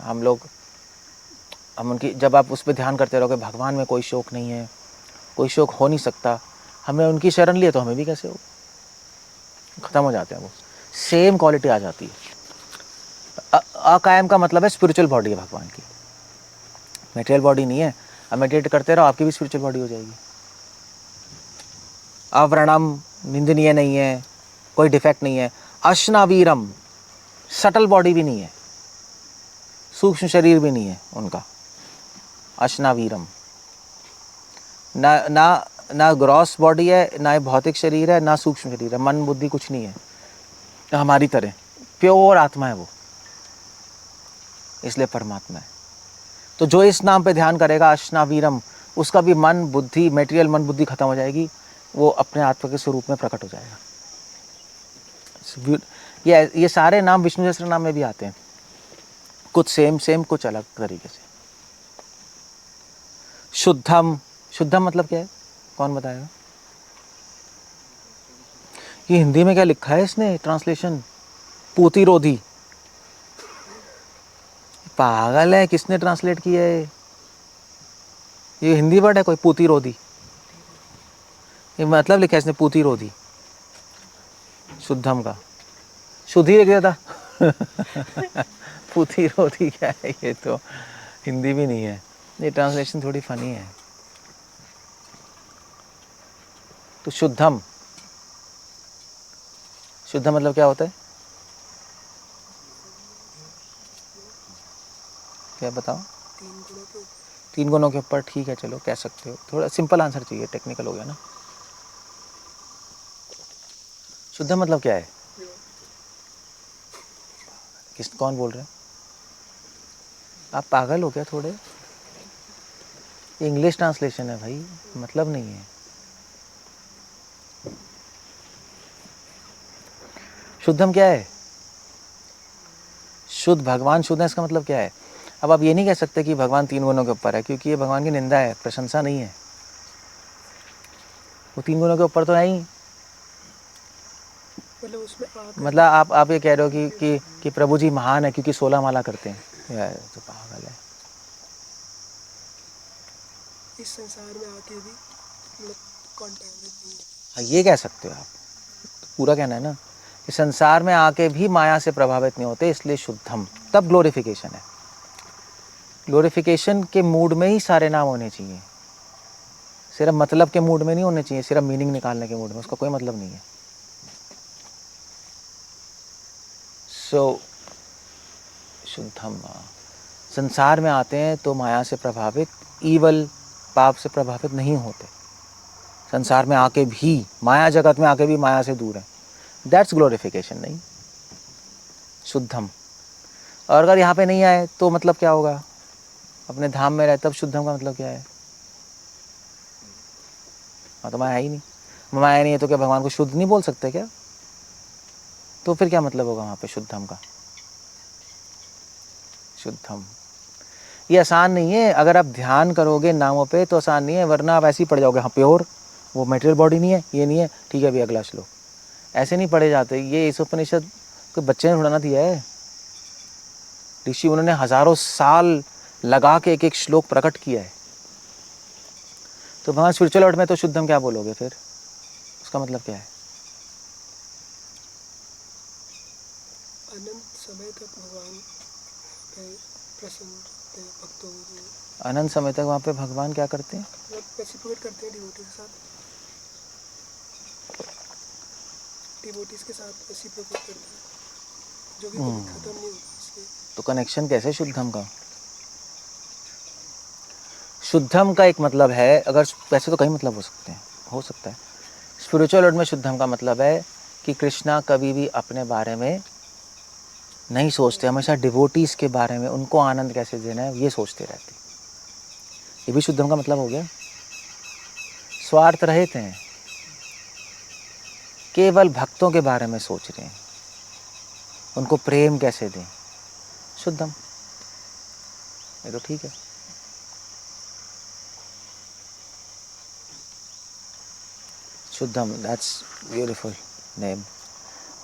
हम उनकी, जब आप उस पर ध्यान करते रहोगे, भगवान में कोई शोक नहीं है, कोई शोक हो नहीं सकता, हमने उनकी शरण लिए तो हमें भी कैसे हो, खत्म हो जाते हैं वो, सेम क्वालिटी आ जाती है। अकायम का मतलब है स्पिरिचुअल बॉडी है भगवान की, मटेरियल बॉडी नहीं है। अब मेडिटेट करते रहो, आपकी भी स्पिरिचुअल बॉडी हो जाएगी। अव्रणम, निंदनीय नहीं है, कोई डिफेक्ट नहीं है। अश्नावीरम, सटल बॉडी भी नहीं है, सूक्ष्म शरीर भी नहीं है उनका। अश्नावीरम, ना ग्रॉस बॉडी है, ना भौतिक शरीर है, ना सूक्ष्म शरीर है, मन बुद्धि कुछ नहीं है, हमारी तरह प्योर आत्मा है वो, इसलिए परमात्मा है। तो जो इस नाम पे ध्यान करेगा अश्नावीरम, उसका भी मन बुद्धि, मटेरियल मन बुद्धि खत्म हो जाएगी, वो अपने आत्मा के स्वरूप में प्रकट हो जाएगा। ये सारे नाम विष्णु सहस्त्र नाम में भी आते हैं, कुछ सेम कुछ अलग तरीके से। शुद्धम, शुद्धम मतलब क्या है, कौन बताएगा? ये हिंदी में क्या लिखा है इसने ट्रांसलेशन? पूतिरोधी। पागल है, किसने ट्रांसलेट किया है? ये हिंदी वर्ड है कोई? पूतिरोधी, ये मतलब लिखा है इसने पूतिरोधी। शुद्धम का शुद्धि लिख दिया था पूती रोती क्या है, ये तो हिंदी भी नहीं है, ये ट्रांसलेशन थोड़ी फनी है। तो शुद्धम, शुद्ध मतलब क्या होता है, क्या बताओ? 3 गुणों के ऊपर। 3 गुणों के ऊपर, ठीक है चलो कह सकते हो, थोड़ा सिंपल आंसर चाहिए, टेक्निकल हो गया ना। शुद्ध मतलब क्या है, किस कौन बोल रहे हैं? आप पागल हो क्या थोड़े? ये इंग्लिश ट्रांसलेशन है भाई, मतलब नहीं है। शुद्धम क्या है? शुद्ध, भगवान शुद्ध है, इसका मतलब क्या है? अब आप ये नहीं कह सकते कि भगवान 3 गुणों के ऊपर है, क्योंकि ये भगवान की निंदा है, प्रशंसा नहीं है। वो 3 गुणों के ऊपर तो है ही। मतलब उसमें आकर मतलब आप ये कह रहे हो कि प्रभु जी महान है क्योंकि 16 माला करते हैं, यार तो पागल है। इस संसार में आके भी मतलब कांटेक्ट नहीं है। हाँ, ये कह सकते हो आप, पूरा कहना है ना कि संसार में आके भी माया से प्रभावित नहीं होते, इसलिए शुद्धम, तब ग्लोरिफिकेशन है। ग्लोरिफिकेशन के मूड में ही सारे नाम होने चाहिए, सिर्फ मतलब के मूड में नहीं होने चाहिए, सिर्फ मीनिंग निकालने के मूड में, उसका कोई मतलब नहीं है। सो शुद्धम, संसार में आते हैं तो माया से प्रभावित, ईवल पाप से प्रभावित नहीं होते, संसार में आके भी, माया जगत में आके भी माया से दूर है, दैट्स ग्लोरिफिकेशन, नहीं शुद्धम। और अगर यहाँ पे नहीं आए तो मतलब क्या होगा, अपने धाम में रहे, तब शुद्धम का मतलब क्या है? हाँ, तो माया ही नहीं, माया नहीं है तो क्या भगवान को शुद्ध नहीं बोल सकते क्या? तो फिर क्या मतलब होगा वहाँ पे शुद्धम का? शुद्धम, ये आसान नहीं है, अगर आप ध्यान करोगे नामों पे तो आसान नहीं है, वरना आप ऐसे ही पढ़ जाओगे, हाँ प्योर, वो मटेरियल बॉडी नहीं है, ये नहीं है, ठीक है अभी अगला श्लोक, ऐसे नहीं पढ़े जाते। ये इस उपनिषद कोई बच्चे ने थोड़ा दिया है, ऋषि उन्होंने हजारों साल लगा के एक एक श्लोक प्रकट किया है। तो वहाँ स्पिरिचुअल वर्ड में तो शुद्धम क्या बोलोगे फिर, उसका मतलब क्या है? अनंत समय तक भगवान पे प्रसन्न रहते हैं भक्तों को, अनंत समय तक वहाँ पे भगवान क्या करते हैं? मतलब रेसिप्रोकेट करते हैं डिवोटीज के साथ, डिवोटीज के साथ रेसिप्रोकेट करते हैं, जो कि कभी खत्म नहीं होता। इसलिए तो कनेक्शन कैसे शुद्धम का? शुद्धम का एक मतलब है, अगर वैसे तो कई मतलब हो सकते हैं, हो सकता है स्पिरिचुअल वर्ड में शुद्धम का मतलब है कि कृष्णा कभी भी अपने बारे में नहीं सोचते, हमेशा डिवोटीज के बारे में, उनको आनंद कैसे देना है ये सोचते रहते, ये भी शुद्धम का मतलब हो गया। स्वार्थ रहित हैं, केवल भक्तों के बारे में सोच रहे हैं, उनको प्रेम कैसे दें, शुद्धम, ये तो ठीक है। शुद्धम, दैट्स ब्यूटीफुल नेम।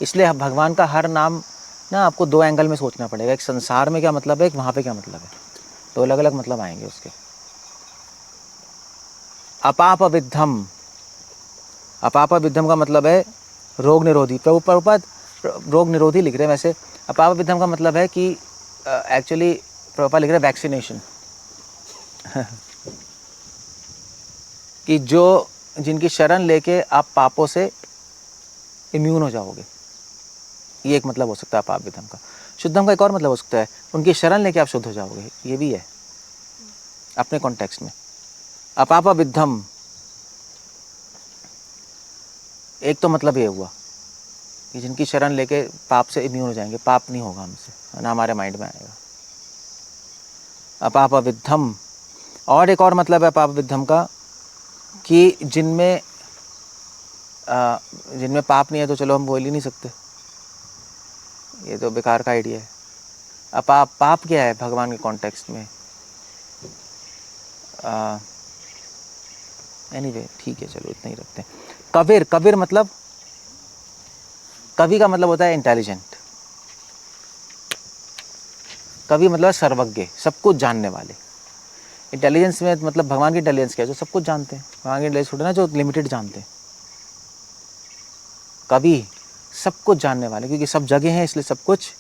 इसलिए भगवान का हर नाम ना आपको 2 एंगल में सोचना पड़ेगा, एक संसार में क्या मतलब है, एक वहाँ पे क्या मतलब है, तो अलग अलग मतलब आएंगे उसके। अपाप विद्धम, अपाप विद्धम का मतलब है रोग निरोधी, प्रभुपाद रोग निरोधी लिख रहे हैं, वैसे अपाप विद्धम का मतलब है कि एक्चुअली प्रभुपाद लिख रहे हैं वैक्सीनेशन कि जो जिनकी शरण लेके आप पापों से इम्यून हो जाओगे, ये एक मतलब हो सकता है अपाप विद्धम का। शुद्धम का एक और मतलब हो सकता है उनकी शरण लेके आप शुद्ध हो जाओगे, ये भी है अपने कॉन्टेक्स्ट में। अपाप विद्धम एक तो मतलब ये हुआ कि जिनकी शरण लेके पाप से इम्यून हो जाएंगे, पाप नहीं होगा हमसे, ना हमारे माइंड में आएगा, अपाप विद्धम। और एक और मतलब है अपाप विद्धम का कि जिनमें पाप नहीं है तो चलो हम बोल ही नहीं सकते, ये तो बेकार का आइडिया है। अपाप, पाप क्या है भगवान के कॉन्टेक्स्ट में? एनीवे ठीक है चलो इतना ही रखते हैं। कबीर, कबीर मतलब, कवि का मतलब होता है इंटेलिजेंट, कवि मतलब सर्वज्ञ, सब कुछ जानने वाले। इंटेलिजेंस में मतलब भगवान की इंटेलिजेंस क्या है, जो सब कुछ जानते हैं, भगवान की इंटेलिजेंस थोड़ी ना जो लिमिटेड जानते हैं। कवि सब कुछ जानने वाले, क्योंकि सब जगह हैं इसलिए सब कुछ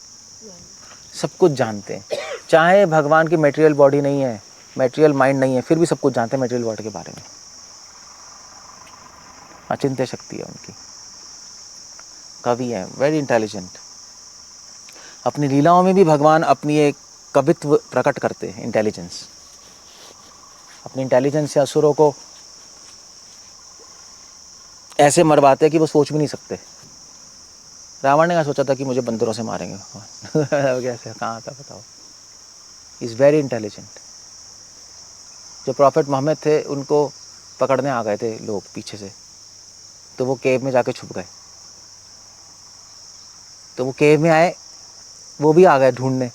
सब कुछ जानते हैं, चाहे भगवान की मटेरियल बॉडी नहीं है, मटेरियल माइंड नहीं है, फिर भी सब कुछ जानते हैं मटेरियल वर्ल्ड के बारे में। अचिंत्य शक्ति है उनकी, कवि है, वेरी इंटेलिजेंट। अपनी लीलाओं में भी भगवान अपनी एक कवित्व प्रकट करते हैं, इंटेलिजेंस। अपनी इंटेलिजेंस से असुरों को ऐसे मरवाते हैं कि वो सोच भी नहीं सकते। रावण ने क्या सोचा था कि मुझे बंदरों से मारेंगे भगवान कैसे, कहाँ था बताओ। Is very intelligent. जो प्रॉफिट मोहम्मद थे उनको पकड़ने आ गए थे लोग पीछे से, तो वो केव में जाके छुप गए। तो वो केव में आए, वो भी आ गए ढूंढने,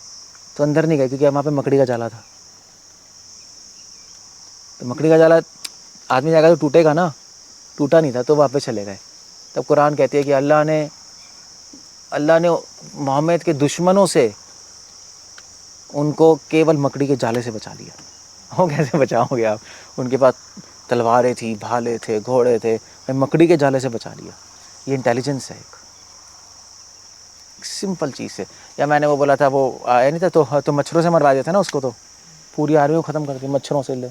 तो अंदर नहीं गए क्योंकि वहाँ पे मकड़ी का जाला था। तो मकड़ी का जाला आदमी जाएगा तो टूटेगा ना, टूटा नहीं था, तो वापस चले गए। तब कुरान कहती है कि अल्लाह ने मोहम्मद के दुश्मनों से उनको केवल मकड़ी के जाले से बचा लिया। वो कैसे बचाओगे आप, उनके पास तलवारें थी, भाले थे, घोड़े थे, मकड़ी के जाले से बचा लिया। ये इंटेलिजेंस है, एक सिंपल चीज़ है। या मैंने वो बोला था, वो आया नहीं था तो मच्छरों से मरवा देते ना उसको, तो पूरी आर्मी को ख़त्म कर दी मच्छरों से। ले,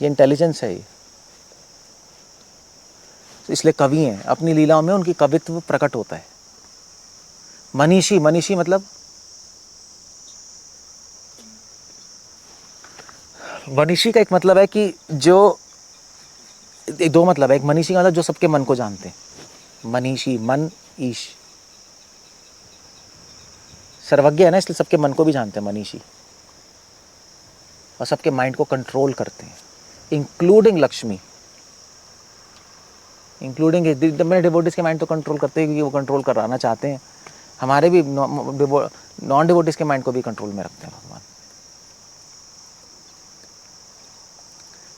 ये इंटेलिजेंस है ये। तो इसलिए कवि हैं, अपनी लीलाओं में उनकी कवित्व प्रकट होता है। मनीषी, मनीषी मतलब मनीषी का एक मतलब है कि जो, दो मतलब है। एक मनीषी का मतलब जो सबके मन को जानते हैं, मनीषी, मन ईश, सर्वज्ञ है ना, इसलिए सबके मन को भी जानते हैं मनीषी, और सबके माइंड को कंट्रोल करते हैं, इंक्लूडिंग लक्ष्मी, इंक्लूडिंग मैंने डिवोटिस के माइंड तो कंट्रोल करते हैं क्योंकि वो कंट्रोल कराना चाहते हैं। हमारे भी नॉन डिवोटिस के माइंड को भी कंट्रोल में रखते हैं भगवान।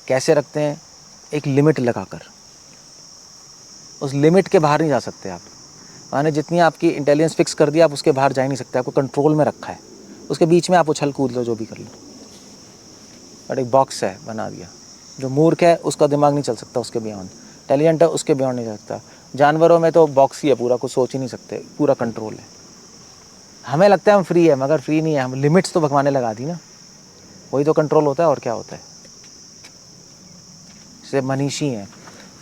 कैसे रखते हैं? एक लिमिट लगाकर, उस लिमिट के बाहर नहीं जा सकते आप। माने जितनी आपकी इंटेलिजेंस फिक्स कर दी, आप उसके बाहर जा ही नहीं सकते, आपको कंट्रोल में रखा है। उसके बीच में आप उछल कूद लो, जो भी कर लो, बट एक बॉक्स है बना दिया। जो मूर्ख है उसका दिमाग नहीं चल सकता उसके बियॉन्ड, इंटेलिजेंट है उसके बियॉन्ड नहीं जा सकता। जानवरों में तो बॉक्स ही है पूरा, कुछ सोच ही नहीं सकते, पूरा कंट्रोल है। हमें लगता है हम फ्री है, मगर फ्री नहीं है, हम लिमिट्स तो भगवान ने लगा दी ना, वही तो कंट्रोल होता है, और क्या होता है। इसलिए मनीषी हैं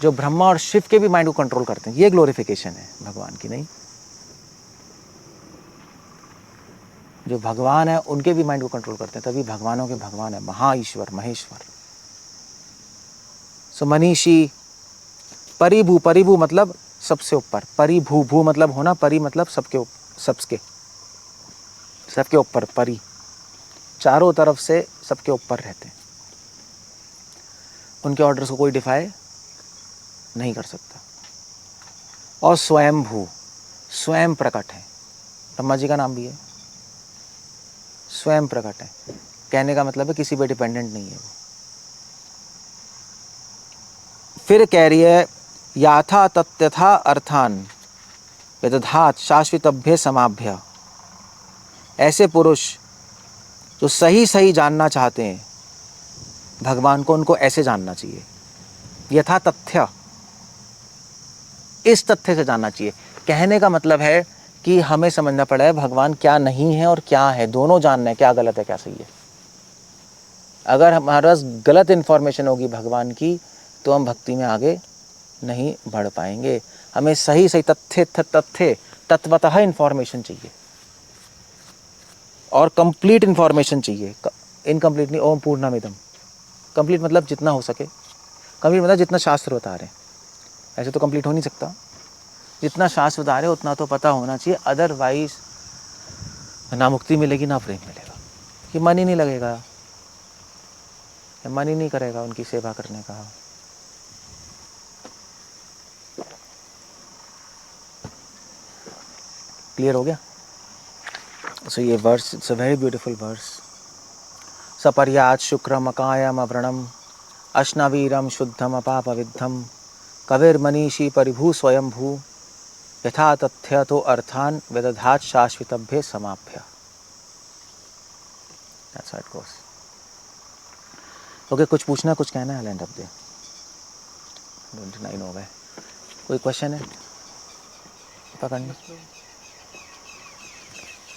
जो ब्रह्मा और शिव के भी माइंड को कंट्रोल करते हैं। ये ग्लोरिफिकेशन है भगवान की, नहीं जो भगवान है उनके भी माइंड को कंट्रोल करते हैं, तभी भगवानों के भगवान है, महा ईश्वर, महेश्वर। सो मनीषी। परिभू, परिभू मतलब सबसे ऊपर, परिभू, भू मतलब होना, परि मतलब सबके सबके ऊपर, परि चारों तरफ से सबके ऊपर रहते हैं। उनके ऑर्डर्स को कोई डिफाई नहीं कर सकता। और स्वयंभू, स्वयं प्रकट है, ब्रह्मा जी का नाम भी है, स्वयं प्रकट है। कहने का मतलब है किसी पे डिपेंडेंट नहीं है वो। फिर कह रही है, याथा तत्यथा अर्थान विदधात शाश्वतभ्य समाभ्य। ऐसे पुरुष जो सही सही जानना चाहते हैं भगवान को, उनको ऐसे जानना चाहिए, यथा तथ्य, इस तथ्य से जानना चाहिए। कहने का मतलब है कि हमें समझना पड़ा है भगवान क्या नहीं है और क्या है, दोनों जानना है, क्या गलत है क्या सही है। अगर हमारे पास गलत इन्फॉर्मेशन होगी भगवान की, तो हम भक्ति में आगे नहीं बढ़ पाएंगे। हमें सही सही तत्वतः इन्फॉर्मेशन चाहिए, और कंप्लीट इन्फॉर्मेशन चाहिए। इनकम्प्लीट नहीं, ओम पूर्णमिदम। कंप्लीट मतलब जितना हो सके, कंप्लीट मतलब जितना शास्त्र बता रहे हैं। ऐसे तो कंप्लीट हो नहीं सकता, जितना शास्त्र बता रहे उतना तो पता होना चाहिए, अदरवाइज ना मुक्ति मिलेगी ना प्रेम मिलेगा। कि मन ही नहीं लगेगा, मन ही नहीं करेगा उनकी सेवा करने का। क्लियर हो गया? सो ये verse, it's a very beautiful verse. सपर्यात् शुक्रम अकायम अव्रणम अश्नवीरम शुद्धम अपापविद्धम कविर्मनीषी परिभू स्वयंभू यथा तथ्य तो अर्थान विदधात शाश्वतभ्य समाभ्य। That's how it goes. Okay, कुछ पूछना, कुछ कहना है? लैंड अप दे 29 हो गए। कोई क्वेश्चन है पकड़ने?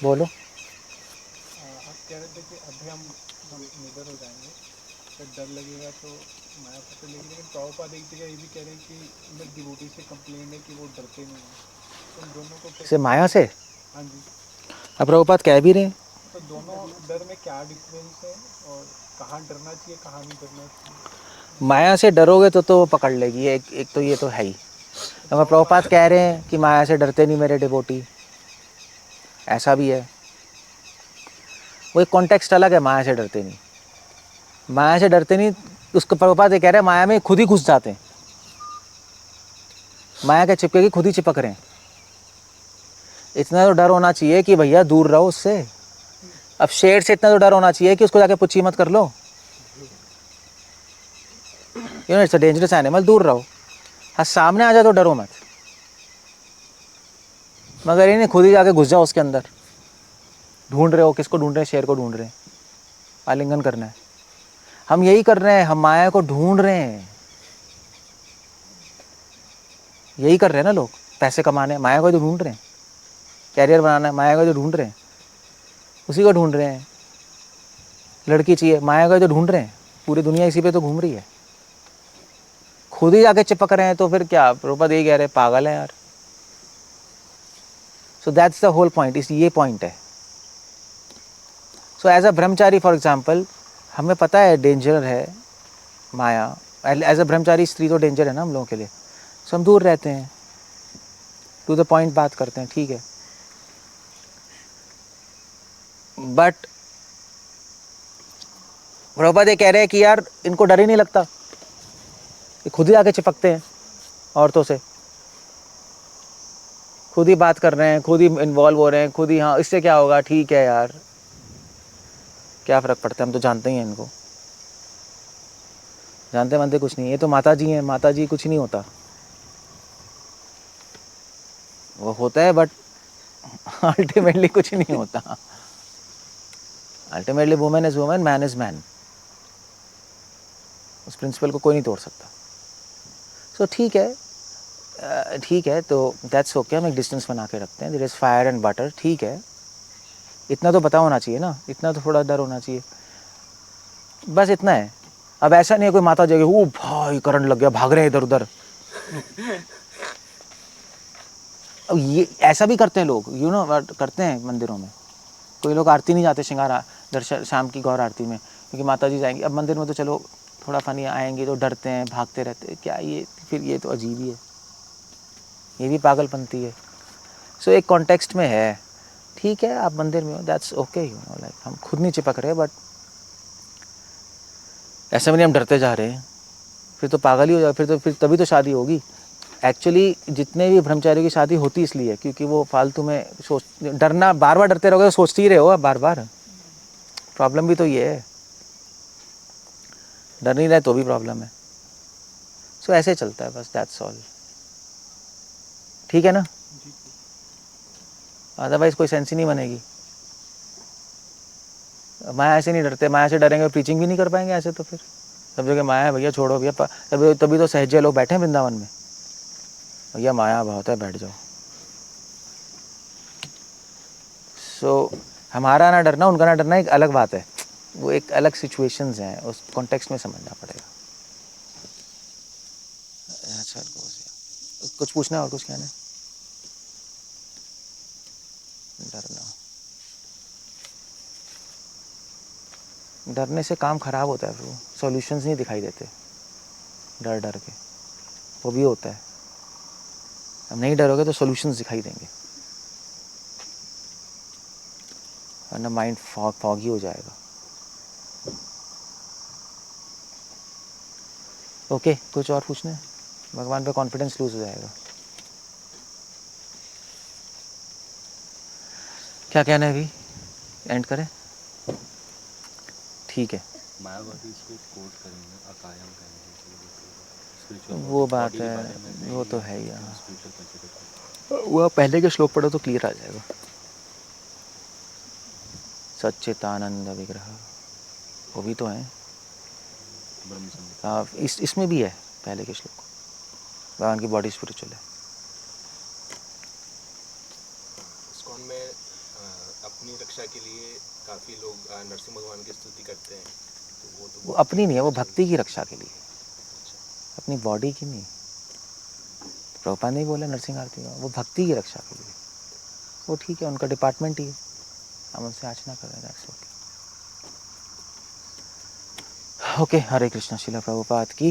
बोलो। आप कह रहे थे कि अभी हम निडर हो जाएंगे, फिर डर लगेगा तो माया पकड़ लेगी, लेकिन प्रभुपाद एक जगह ये भी कह रहे हैं कि मेरे डिवोटी से कंप्लेन है कि वो डरते नहीं हैं, तो उन दोनों को से कैसे माया से हाँ जी, अब प्रभुपाद कह भी रहे हैं, तो दोनों डर में क्या डिफरेंस है और कहाँ डरना चाहिए कहाँ नहीं डरना चाहिए? माया से डरोगे तो वो पकड़ लेगी, एक तो ये तो है ही। अगर प्रभुपाद कह रहे हैं कि माया से डरते नहीं मेरे डिवोटी, ऐसा भी है। वो एक कॉन्टेक्स्ट अलग है, माया से डरते नहीं। माया से डरते नहीं, उसको प्रभुपाद ये कह रहे हैं माया में खुद ही घुस जाते हैं, माया के चिपके की खुद ही चिपक रहे हैं। इतना तो डर होना चाहिए कि भैया दूर रहो उससे। अब शेर से इतना तो डर होना चाहिए कि उसको जाके पुच्छी मत कर लो, you know it's a dangerous animal, दूर रहो। हाँ सामने आ जाए तो डरो मत, मगर ये नहीं खुद ही जाके घुस जाओ उसके अंदर। ढूंढ रहे हो, किसको ढूंढ रहे हैं? शेर को ढूंढ रहे हैं, आलिंगन करना है। हम यही कर रहे हैं, हम माया को ढूंढ रहे हैं, यही कर रहे हैं ना लोग। पैसे कमाने माया को जो ढूंढ रहे हैं, कैरियर बनाना है माया को जो ढूंढ रहे हैं, उसी को ढूंढ रहे हैं। लड़की चाहिए माया को जो ढूंढ रहे हैं, पूरी दुनिया इसी पे तो घूम रही है। खुद ही जाके चिपक रहे हैं तो फिर क्या? प्रभुपाद यही कह रहे हैं पागल है यार। So that's the whole point, इस ये पॉइंट है। So as a Brahmachari for example, हमें पता है डेंजर है माया। एज अ ब्रह्मचारी स्त्री तो डेंजर है ना हम लोगों के लिए, सो हम दूर रहते हैं, टू द पॉइंट बात करते हैं, ठीक है। बट प्रभुपाद ये कह रहे हैं कि यार इनको डर ही नहीं लगता, ये खुद ही आके चिपकते हैं औरतों से, खुद ही बात कर रहे हैं, खुद ही इन्वॉल्व हो रहे हैं, खुद ही हाँ इससे क्या होगा, ठीक है यार क्या फ़र्क पड़ता है, हम तो जानते ही हैं इनको, जानते मानते कुछ नहीं। ये तो माता जी हैं, माता जी कुछ नहीं होता, वो होता है बट अल्टीमेटली कुछ नहीं होता। Ultimately women is women, man is man, उस प्रिंसिपल को कोई नहीं तोड़ सकता। सो ठीक है, ठीक है, तो दैट्स ओके, हम एक डिस्टेंस बना के रखते हैं, there is fire and butter, ठीक है। इतना तो पता होना चाहिए ना, इतना तो थोड़ा डर होना चाहिए, बस इतना है। अब ऐसा नहीं है कोई माता जगह ओ भाई करंट लग गया भाग रहे हैं इधर उधर। अब ये ऐसा भी करते हैं लोग, यू नो करते हैं मंदिरों में। कोई लोग आरती नहीं जाते, श्रृंगार दर्शन शाम की गौर आरती में, क्योंकि माता जी जाएंगी। अब मंदिर में तो चलो थोड़ा फनी आएंगे तो डरते हैं, भागते रहते हैं, क्या ये फिर ये तो अजीब ही है, ये भी पागलपंती है। सो एक कॉन्टेक्स्ट में है, ठीक है आप मंदिर में हो, that's okay, you know like हम खुद नहीं चिपक रहे, बट ऐसा भी नहीं हम डरते जा रहे हैं, फिर तो पागल ही हो जाए, फिर तभी तो शादी होगी। एक्चुअली जितने भी ब्रह्मचारियों की शादी होती इसलिए क्योंकि वो फालतू में सोच, डरना बार बार डरते रहोगे तो सोचते ही रहे हो आप बार बार। प्रॉब्लम भी तो ये है, डर नहीं रहे तो भी प्रॉब्लम है। सो ऐसे चलता है बस, दैट्स ऑल, ठीक है ना। अदरवाइज कोई सेंस ही नहीं बनेगी। माया ऐसे नहीं डरते, माया से डरेंगे प्रीचिंग भी नहीं कर पाएंगे ऐसे, तो फिर सब जगह माया है भैया छोड़ो भैया, तभी तो सहजे लोग बैठे हैं वृंदावन में, भैया माया बहुत है बैठ जाओ। सो हमारा ना डरना उनका ना डरना एक अलग बात है, वो एक अलग सिचुएशंस हैं, उस कॉन्टेक्स्ट में समझना पड़ेगा। अच्छा कुछ पूछना है और कुछ कहना है? डरना, डरने से काम खराब होता है, वो सॉल्यूशंस नहीं दिखाई देते डर डर के, वो भी होता है। अब नहीं डरोगे तो सॉल्यूशंस दिखाई देंगे, वरना माइंड फॉगी हो जाएगा। ओके कुछ और पूछना है? भगवान पे कॉन्फिडेंस लूज हो जाएगा। क्या कहना है अभी, एंड करें? ठीक है, मायावादी इसको कोट करेंगे, अकायम कहेंगे कि वो स्पिरिचुअल वो बात बॉडी के है, बारे में वो नहीं तो है ही। हाँ स्पिरिचुअल कंसिडर करते। वो पहले के श्लोक पढ़ो तो क्लियर आ जाएगा। सच्चिदानंद विग्रह, वो भी तो है। ब्रह्म संहिता इसमें भी है पहले के श्लोक, भगवान की बॉडी स्पिरिचुअल है। इस्कॉन में अब अपनी रक्षा के लिए काफ़ी लोग नरसिंह भगवान की स्तुति करते हैं, तो वो वो अपनी नहीं है, वो भक्ति की रक्षा के लिए, अपनी बॉडी की नहीं। प्रभुपाद नहीं बोला नरसिंह आरती में, वो भक्ति की रक्षा के लिए। वो ठीक है, उनका डिपार्टमेंट ही है, हम उनसे याचना कर रहे हैं। ओके, हरे कृष्णा। श्रील प्रभुपाद की